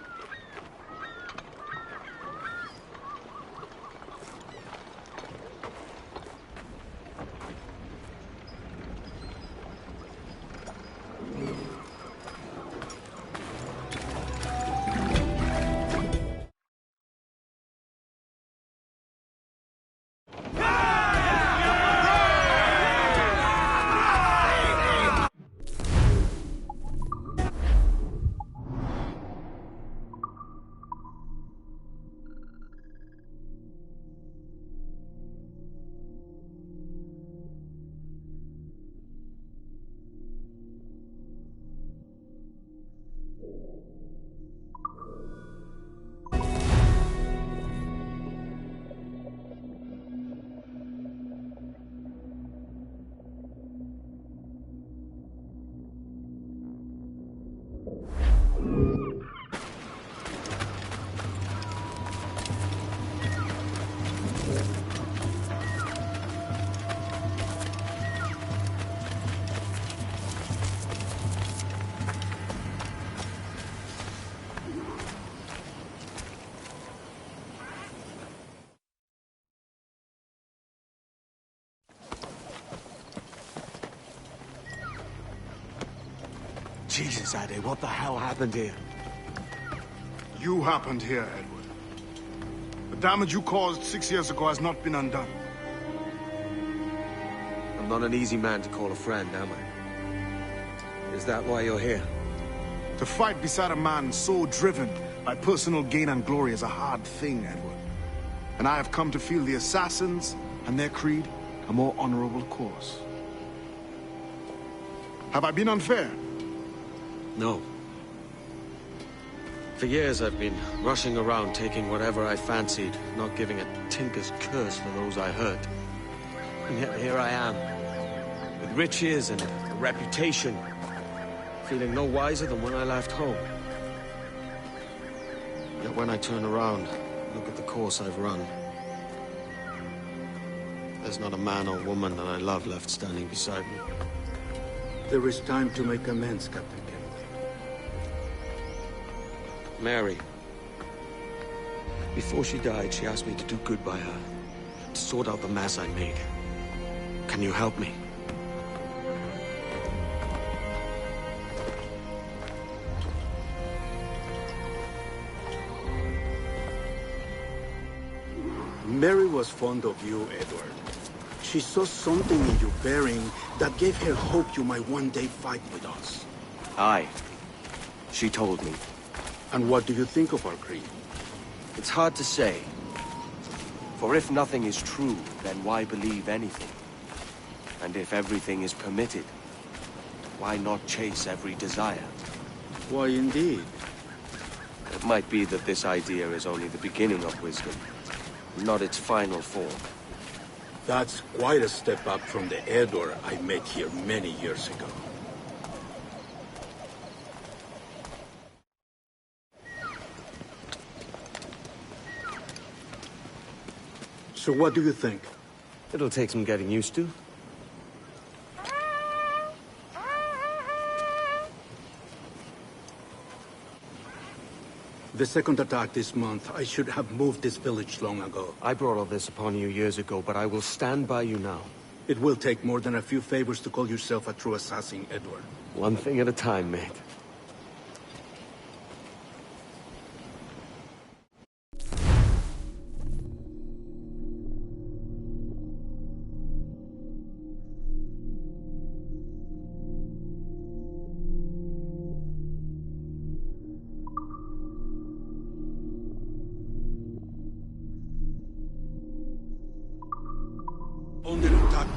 Jesus, Addy, what the hell happened here? You happened here, Edward. The damage you caused 6 years ago has not been undone. I'm not an easy man to call a friend, am I? Is that why you're here? To fight beside a man so driven by personal gain and glory is a hard thing, Edward. And I have come to feel the assassins and their creed a more honorable course. Have I been unfair? No. For years I've been rushing around taking whatever I fancied, not giving a tinker's curse for those I hurt. And yet here I am, with riches and a reputation, feeling no wiser than when I left home. Yet when I turn around, look at the course I've run. There's not a man or woman that I love left standing beside me. There is time to make amends, Captain Kenway. Mary. Before she died, she asked me to do good by her, to sort out the mess I made. Can you help me? Mary was fond of you, Edward. She saw something in your bearing that gave her hope you might one day fight with us. Aye. She told me. And what do you think of our creed? It's hard to say. For if nothing is true, then why believe anything? And if everything is permitted, why not chase every desire? Why, indeed. It might be that this idea is only the beginning of wisdom, not its final form. That's quite a step up from the Edward I met here many years ago. So what do you think? It'll take some getting used to. The second attack this month, I should have moved this village long ago. I brought all this upon you years ago, but I will stand by you now. It will take more than a few favors to call yourself a true assassin, Edward. One thing at a time, mate.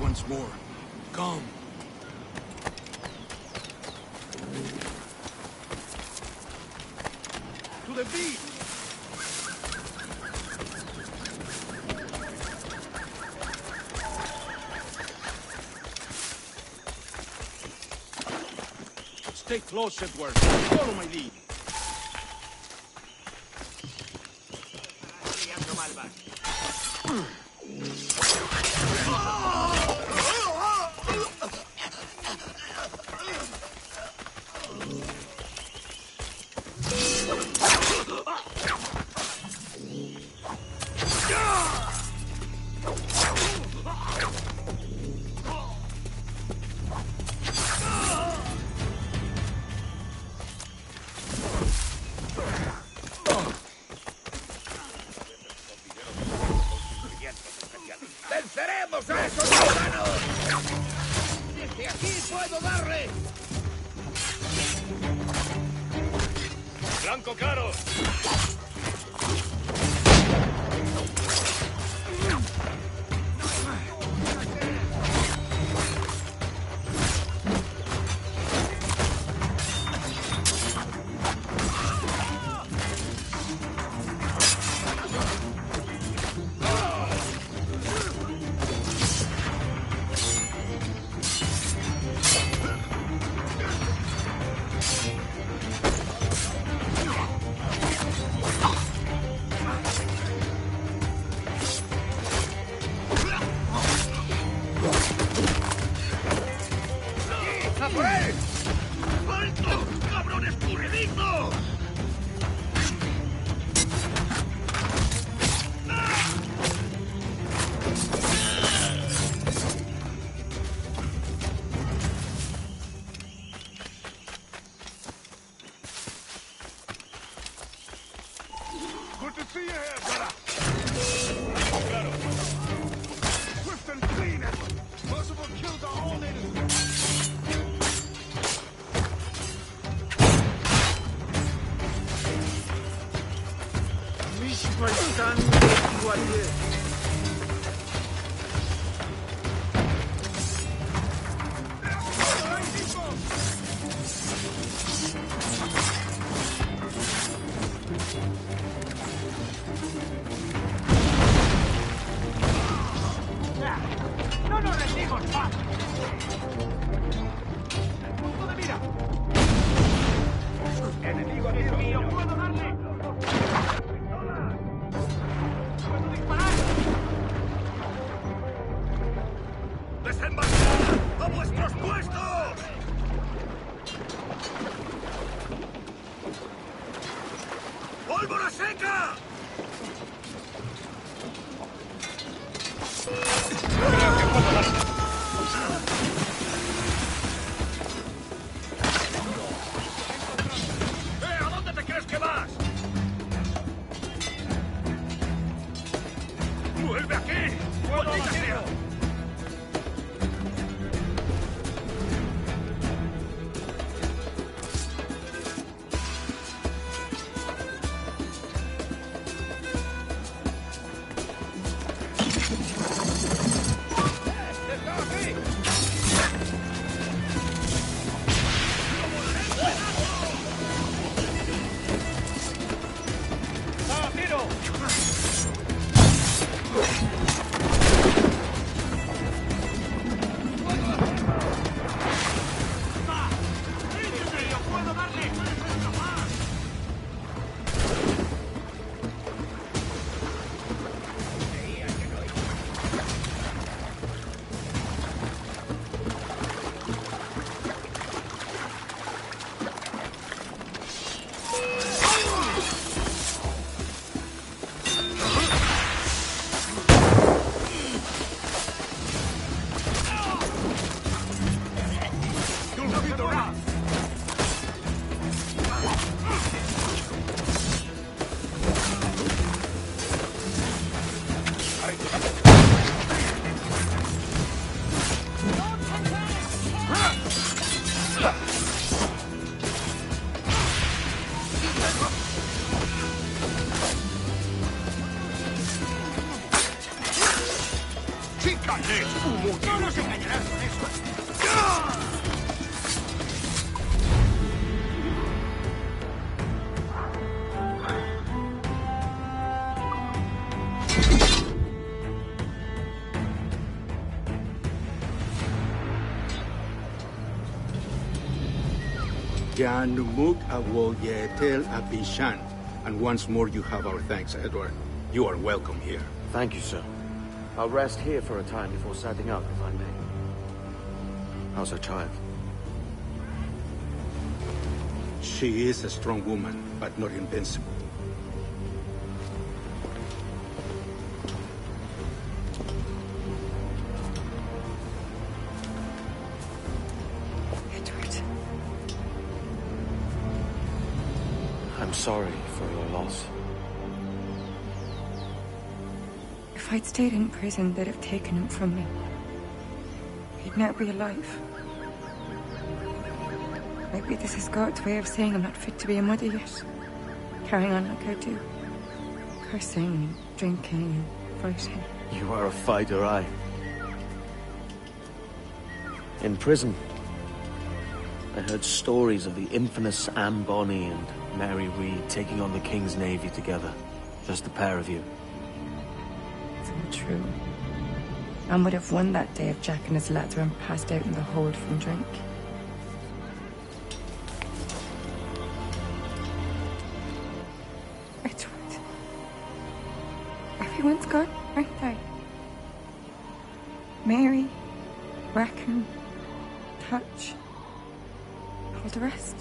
once more. Come. To the beat! Stay close, Edward. Follow my lead. ¡Venceremos a esos humanos! ¡Desde aquí puedo darle! ¡Blanco claro! ¡A por él! ¡Alto! ¡Cabrón escurridizo! Good to see you here, brother. Claro. Swift and clean, Edward. Merciful killed our own enemies. ¡No nos rendimos más! ¡El punto de mira! ¡Enemigo mío! ¡Puedo darle! ¡Puedo disparar! ¡Desembarcad! ¡A vuestros puestos! ¡Pólvora seca! ¿A dónde te crees que vas? ¡Vuelve aquí! ¡Maldita sea! head. No nos engañarás con eso. Janumuk Awol Yetel Abishan. And once more you have our thanks, Edward. You are welcome here. Thank you, sir. I'll rest here for a time before setting out, if I may. How's her child? She is a strong woman, but not invincible. Edward. I'm sorry for your loss. If I'd stayed in prison, they'd have taken him from me. He'd now be alive. Maybe this is God's way of saying I'm not fit to be a mother yet. Carrying on like I do. Cursing and drinking and fighting. You are a fighter, aye. In prison, I heard stories of the infamous Anne Bonny and Mary Read taking on the King's Navy together. Just the pair of you. It's all true. Anne would have won that day if Jack and his lads weren't passed out in the hold from drink. Edward. Everyone's gone, aren't they? Mary, Rackham, Touch, all the rest.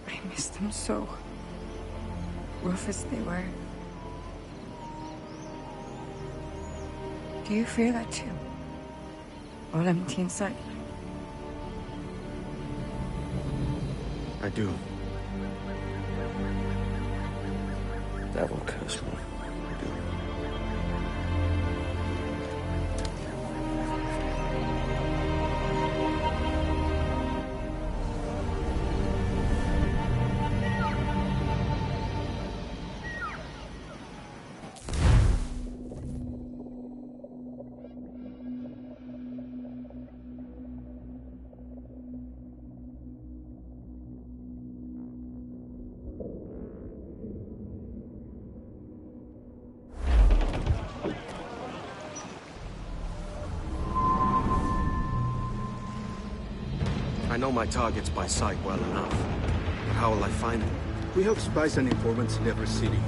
I miss them so. Rough as they were. Do you feel that too? All empty inside? I do. Devil curse me. I do. I know my targets by sight well enough. But how will I find them? We have spies and informants in every city.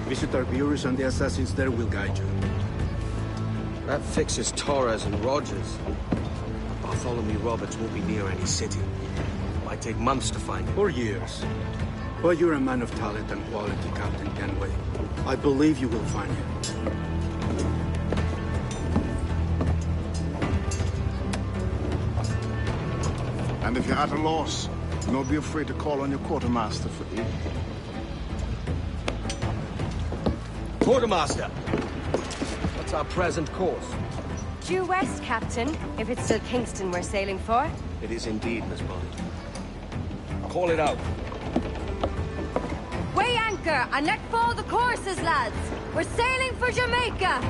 Visit our bureaus and the assassins there will guide you. That fixes Torres and Rogers. Bartholomew Roberts won't be near any city. Might take months to find him. Or years. But you're a man of talent and quality, Captain Kenway. I believe you will find him. And if you're at a loss, do not be afraid to call on your quartermaster for aid. Quartermaster! What's our present course? Due west, Captain, if it's still Kingston we're sailing for. It is indeed, Miss Bonny. Call it out. Weigh anchor and let fall the courses, lads. We're sailing for Jamaica.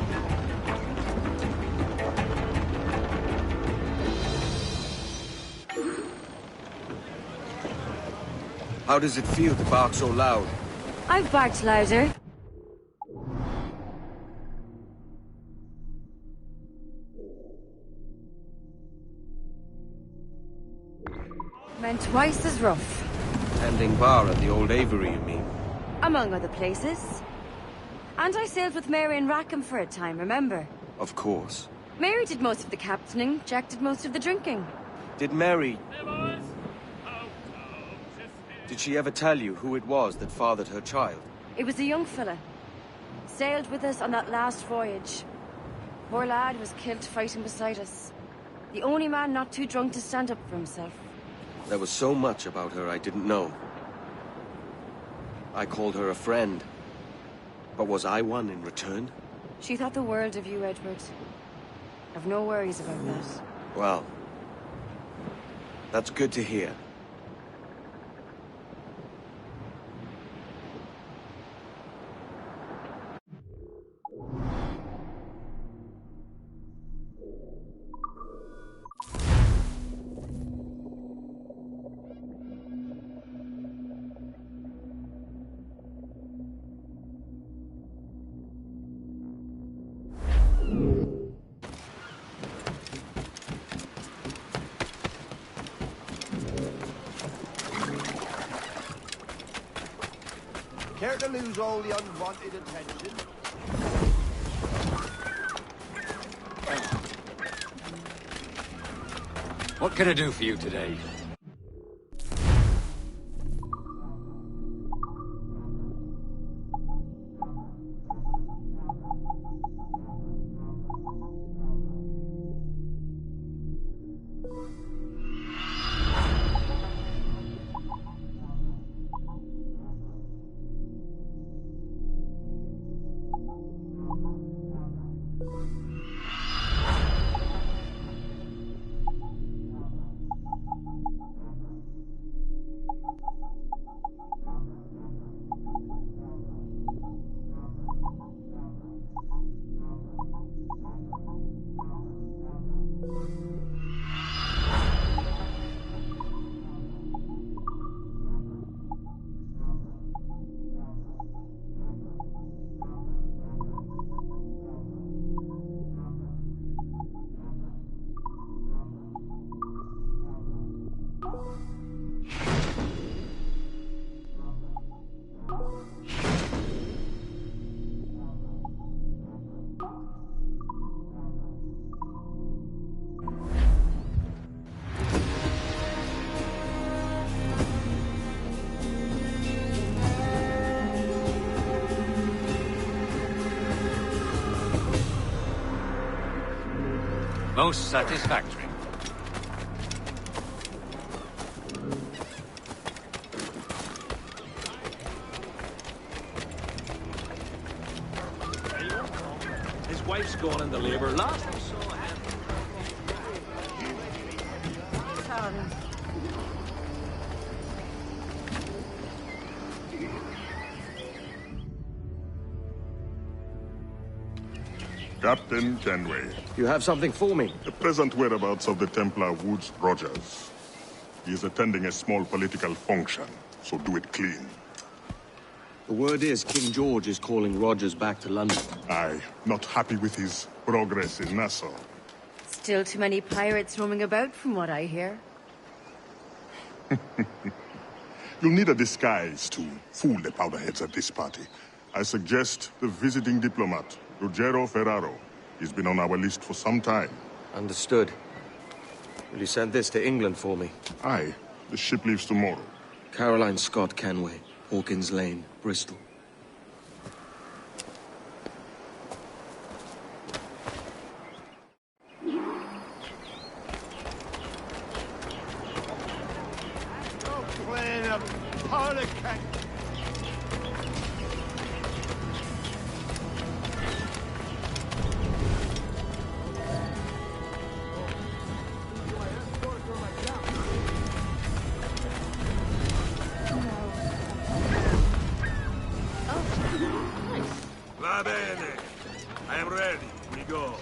How does it feel to bark so loud? I've barked louder. Meant twice as rough. Tending bar at the old Avery, you mean? Among other places. And I sailed with Mary and Rackham for a time, remember? Of course. Mary did most of the captaining, Jack did most of the drinking. Did Mary... Did she ever tell you who it was that fathered her child? It was a young fella. Sailed with us on that last voyage. Poor lad was killed fighting beside us. The only man not too drunk to stand up for himself. There was so much about her I didn't know. I called her a friend. But was I one in return? She thought the world of you, Edward. I've no worries about that. Well, that's good to hear. Care to lose all the unwanted attention? What can I do for you today? Most satisfactory. His wife's gone into labor. Last I saw Captain Kenway. You have something for me? The present whereabouts of the Templar Woods Rogers. He is attending a small political function, so do it clean. The word is King George is calling Rogers back to London. Aye, not happy with his progress in Nassau. Still too many pirates roaming about, from what I hear. You'll need a disguise to fool the powderheads at this party. I suggest the visiting diplomat, Ruggiero Ferraro. He's been on our list for some time. Understood. Will you send this to England for me? Aye. The ship leaves tomorrow. Caroline Scott Kenway, Hawkins Lane, Bristol. Va bene. I am ready. We go.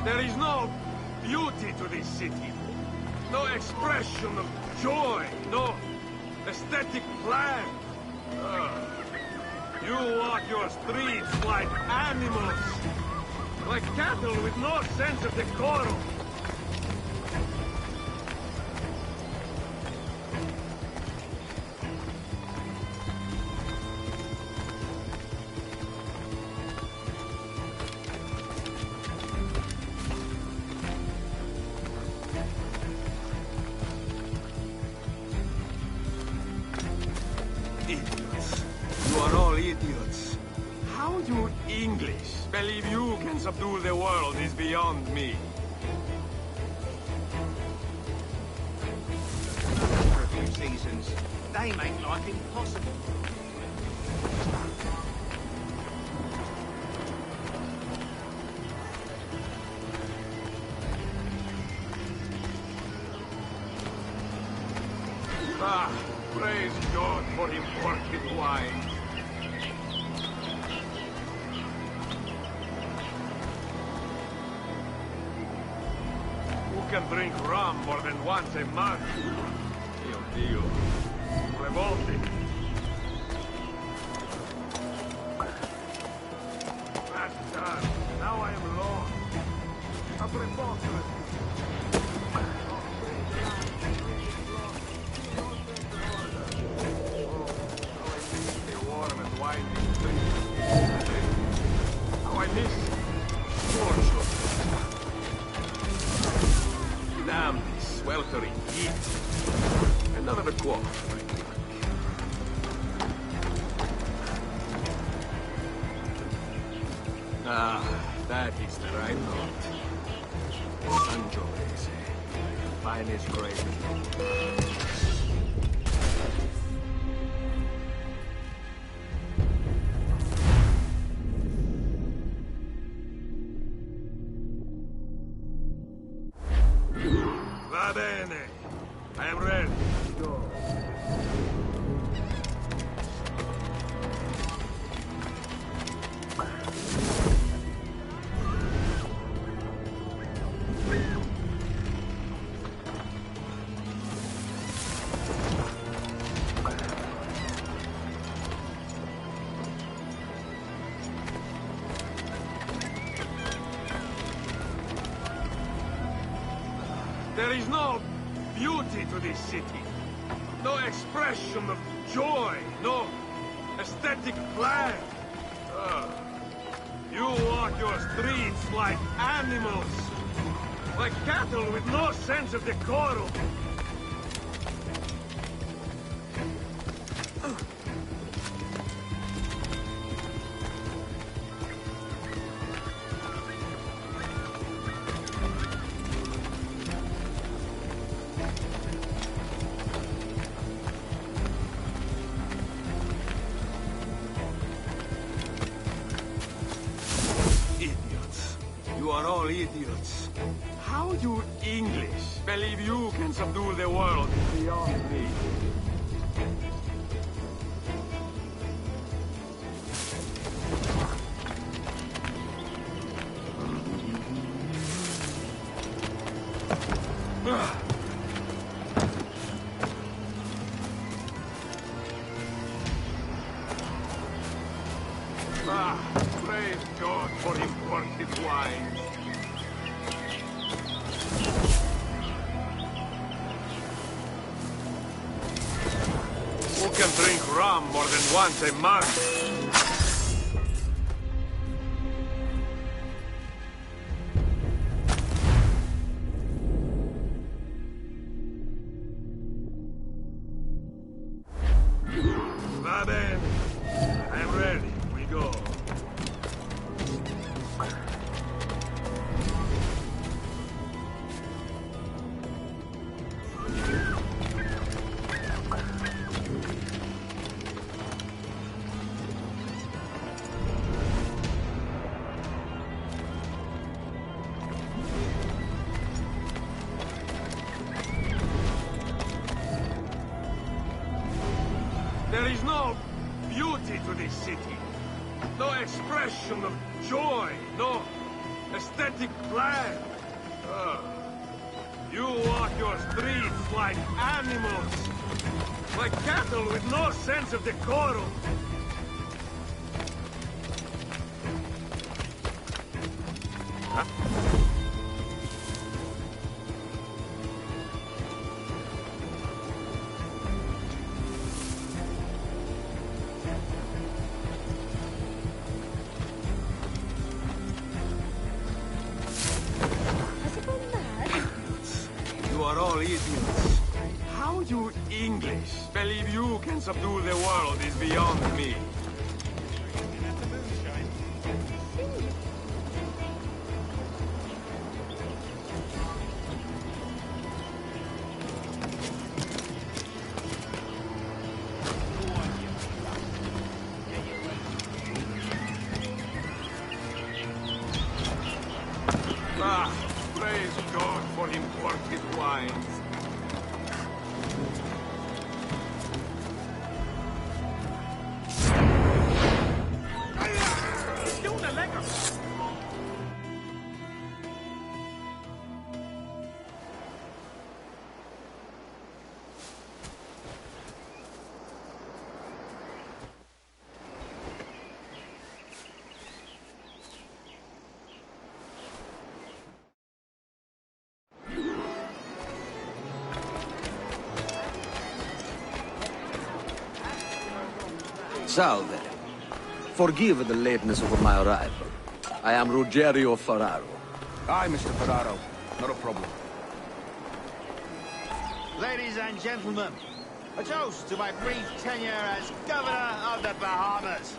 There is no beauty to this city. No expression of joy. No aesthetic plan. You walk your streets like animals. Like cattle with no sense of decorum. Idiots. You are all idiots. How you English believe you can subdue the world is beyond me. For a few seasons, they make life impossible. Ah, praise God for imported wine. can drink rum more than once a month? Dio Dio. Revolting. That's done. Now I am lost. A preposterous. How I miss torture. Damn this sweltering heat. Another quaff. Ah, that is the right note. Sangiovese. Finest grape. Va bene. I am ready. Go. There is no beauty to this city. No expression of joy. No aesthetic plan. You walk your streets like animals. Like cattle with no sense of decorum. You are all idiots. How you English believe you can subdue the world beyond me? Praise God for imported wine. Who can drink rum more than once a month? Va bene. I am ready. We go. There is no beauty to this city. No expression of joy. No aesthetic plan. You walk your streets like animals. Like cattle with no sense of decorum. You are all idiots. How you English believe you can subdue the world is beyond me. Praise God for imported wines. Salve. Forgive the lateness of my arrival. I am Rogerio Ferraro. Aye, Mr. Ferraro. Not a problem. Ladies and gentlemen, a toast to my brief tenure as Governor of the Bahamas.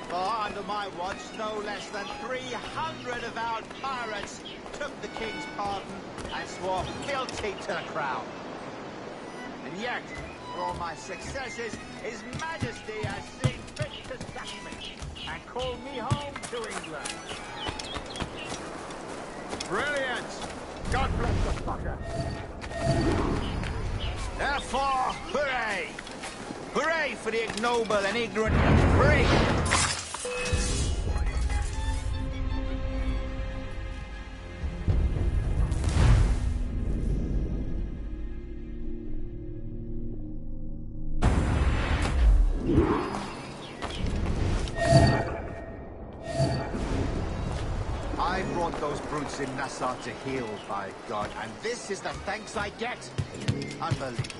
For under my watch, no less than 300 avowed pirates took the King's pardon and swore fealty to the crown. And yet, for all my successes, His Majesty has seen fit to sack me and called me home to England. Brilliant! God bless the fucker! Therefore, hooray! Hooray for the ignoble and ignorant free! I brought those brutes in Nassau to heal, by God, and this is the thanks I get? Unbelievable.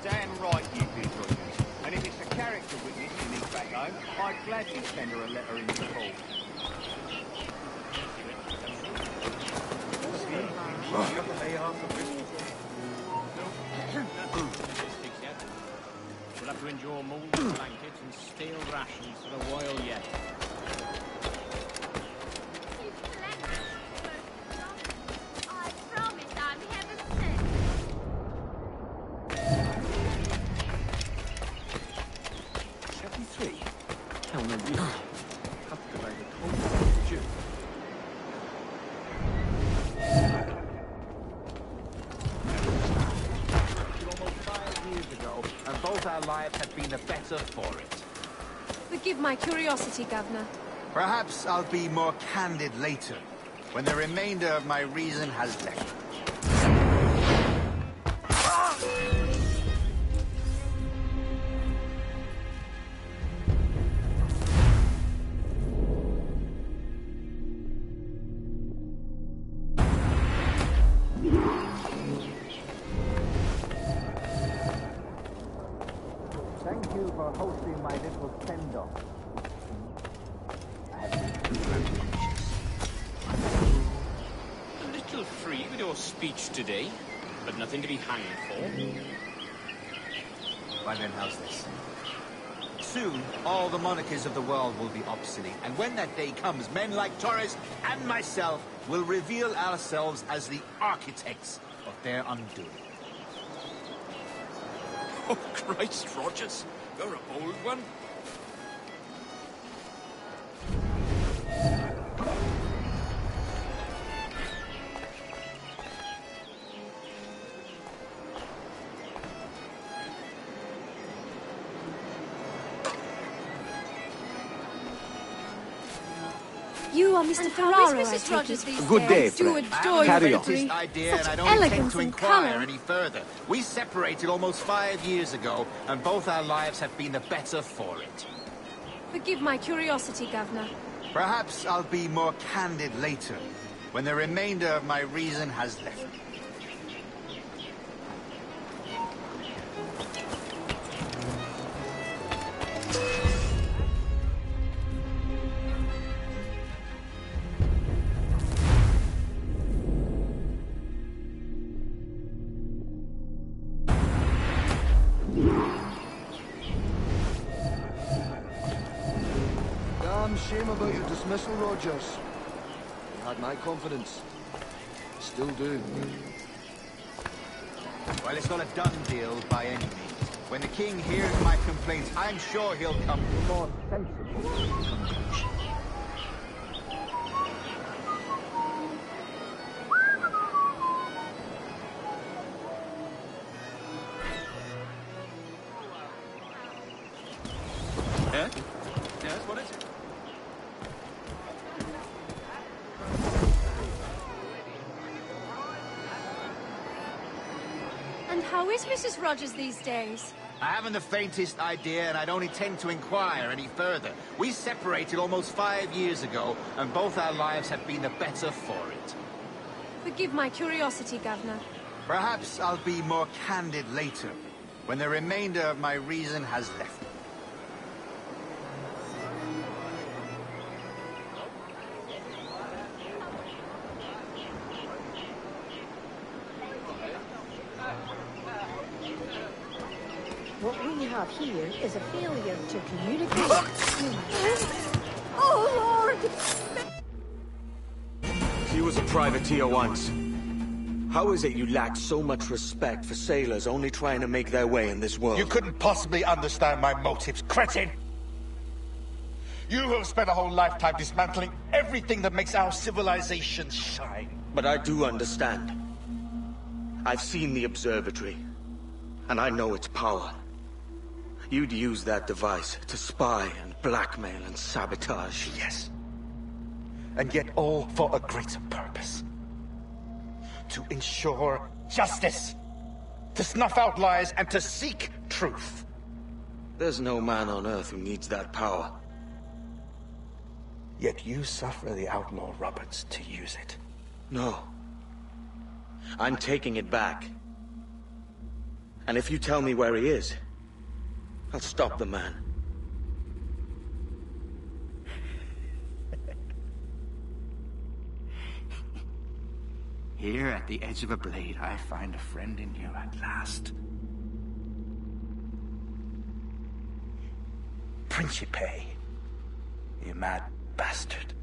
Damn right you did, Rogers. And if it's a character witness you need back home, I'd gladly send her a letter in support. We'll have to endure mold blankets and steel rations for a while yet. For it. Forgive my curiosity, Governor. Perhaps I'll be more candid later, when the remainder of my reason has left. Thank you for hosting my little send-off. A little free with your speech today, but nothing to be hanged for. Well then, how's this? Soon, all the monarchies of the world will be obsolete, and when that day comes, men like Torres and myself will reveal ourselves as the architects of their undoing. Oh, Christ, Rogers. You're a bold one. You are Mr. Ferraro, I Mrs. take Rogers it. these Good day, days? friend. Carry on. Such Idea, and I don't intend elegance to and inquire colour. any further. We separated almost 5 years ago, and both our lives have been the better for it. Forgive my curiosity, Governor. Perhaps I'll be more candid later, when the remainder of my reason has left me. Damn shame about your dismissal, Rogers. You had my confidence. Still do. Well, it's not a done deal by any means. When the king hears my complaints, I'm sure he'll come to a more sensible conclusion. Yeah? Yes, what is it? And how is Mrs. Rogers these days? I haven't the faintest idea, and I don't intend to inquire any further. We separated almost 5 years ago, and both our lives have been the better for it. Forgive my curiosity, Governor. Perhaps I'll be more candid later, when the remainder of my reason has left me. have here is a failure to communicate. Oh, Lord! He was a privateer once. How is it you lack so much respect for sailors only trying to make their way in this world? You couldn't possibly understand my motives, cretin! You have spent a whole lifetime dismantling everything that makes our civilization shine. But I do understand. I've seen the observatory, and I know its power. You'd use that device to spy and blackmail and sabotage. Yes. And yet all for a greater purpose. To ensure justice. To snuff out lies and to seek truth. There's no man on Earth who needs that power. Yet you suffer the outlaw Roberts to use it. No. I'm taking it back. And if you tell me where he is, I'll stop the man. Here at the edge of a blade, I find a friend in you at last. Principe, you mad bastard.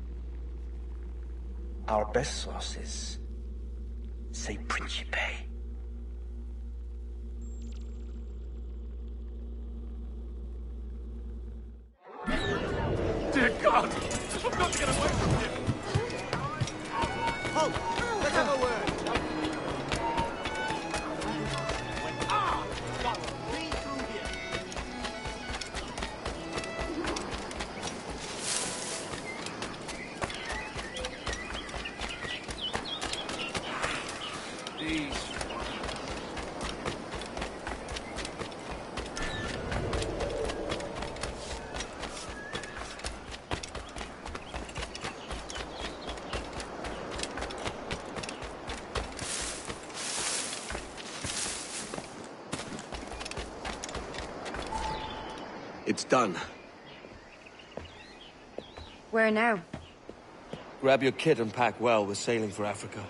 Our best sources say Principe. Dear God! I've got to get away from him! Halt! Let's have a word! It's done. Where now? Grab your kit and pack well. We're sailing for Africa.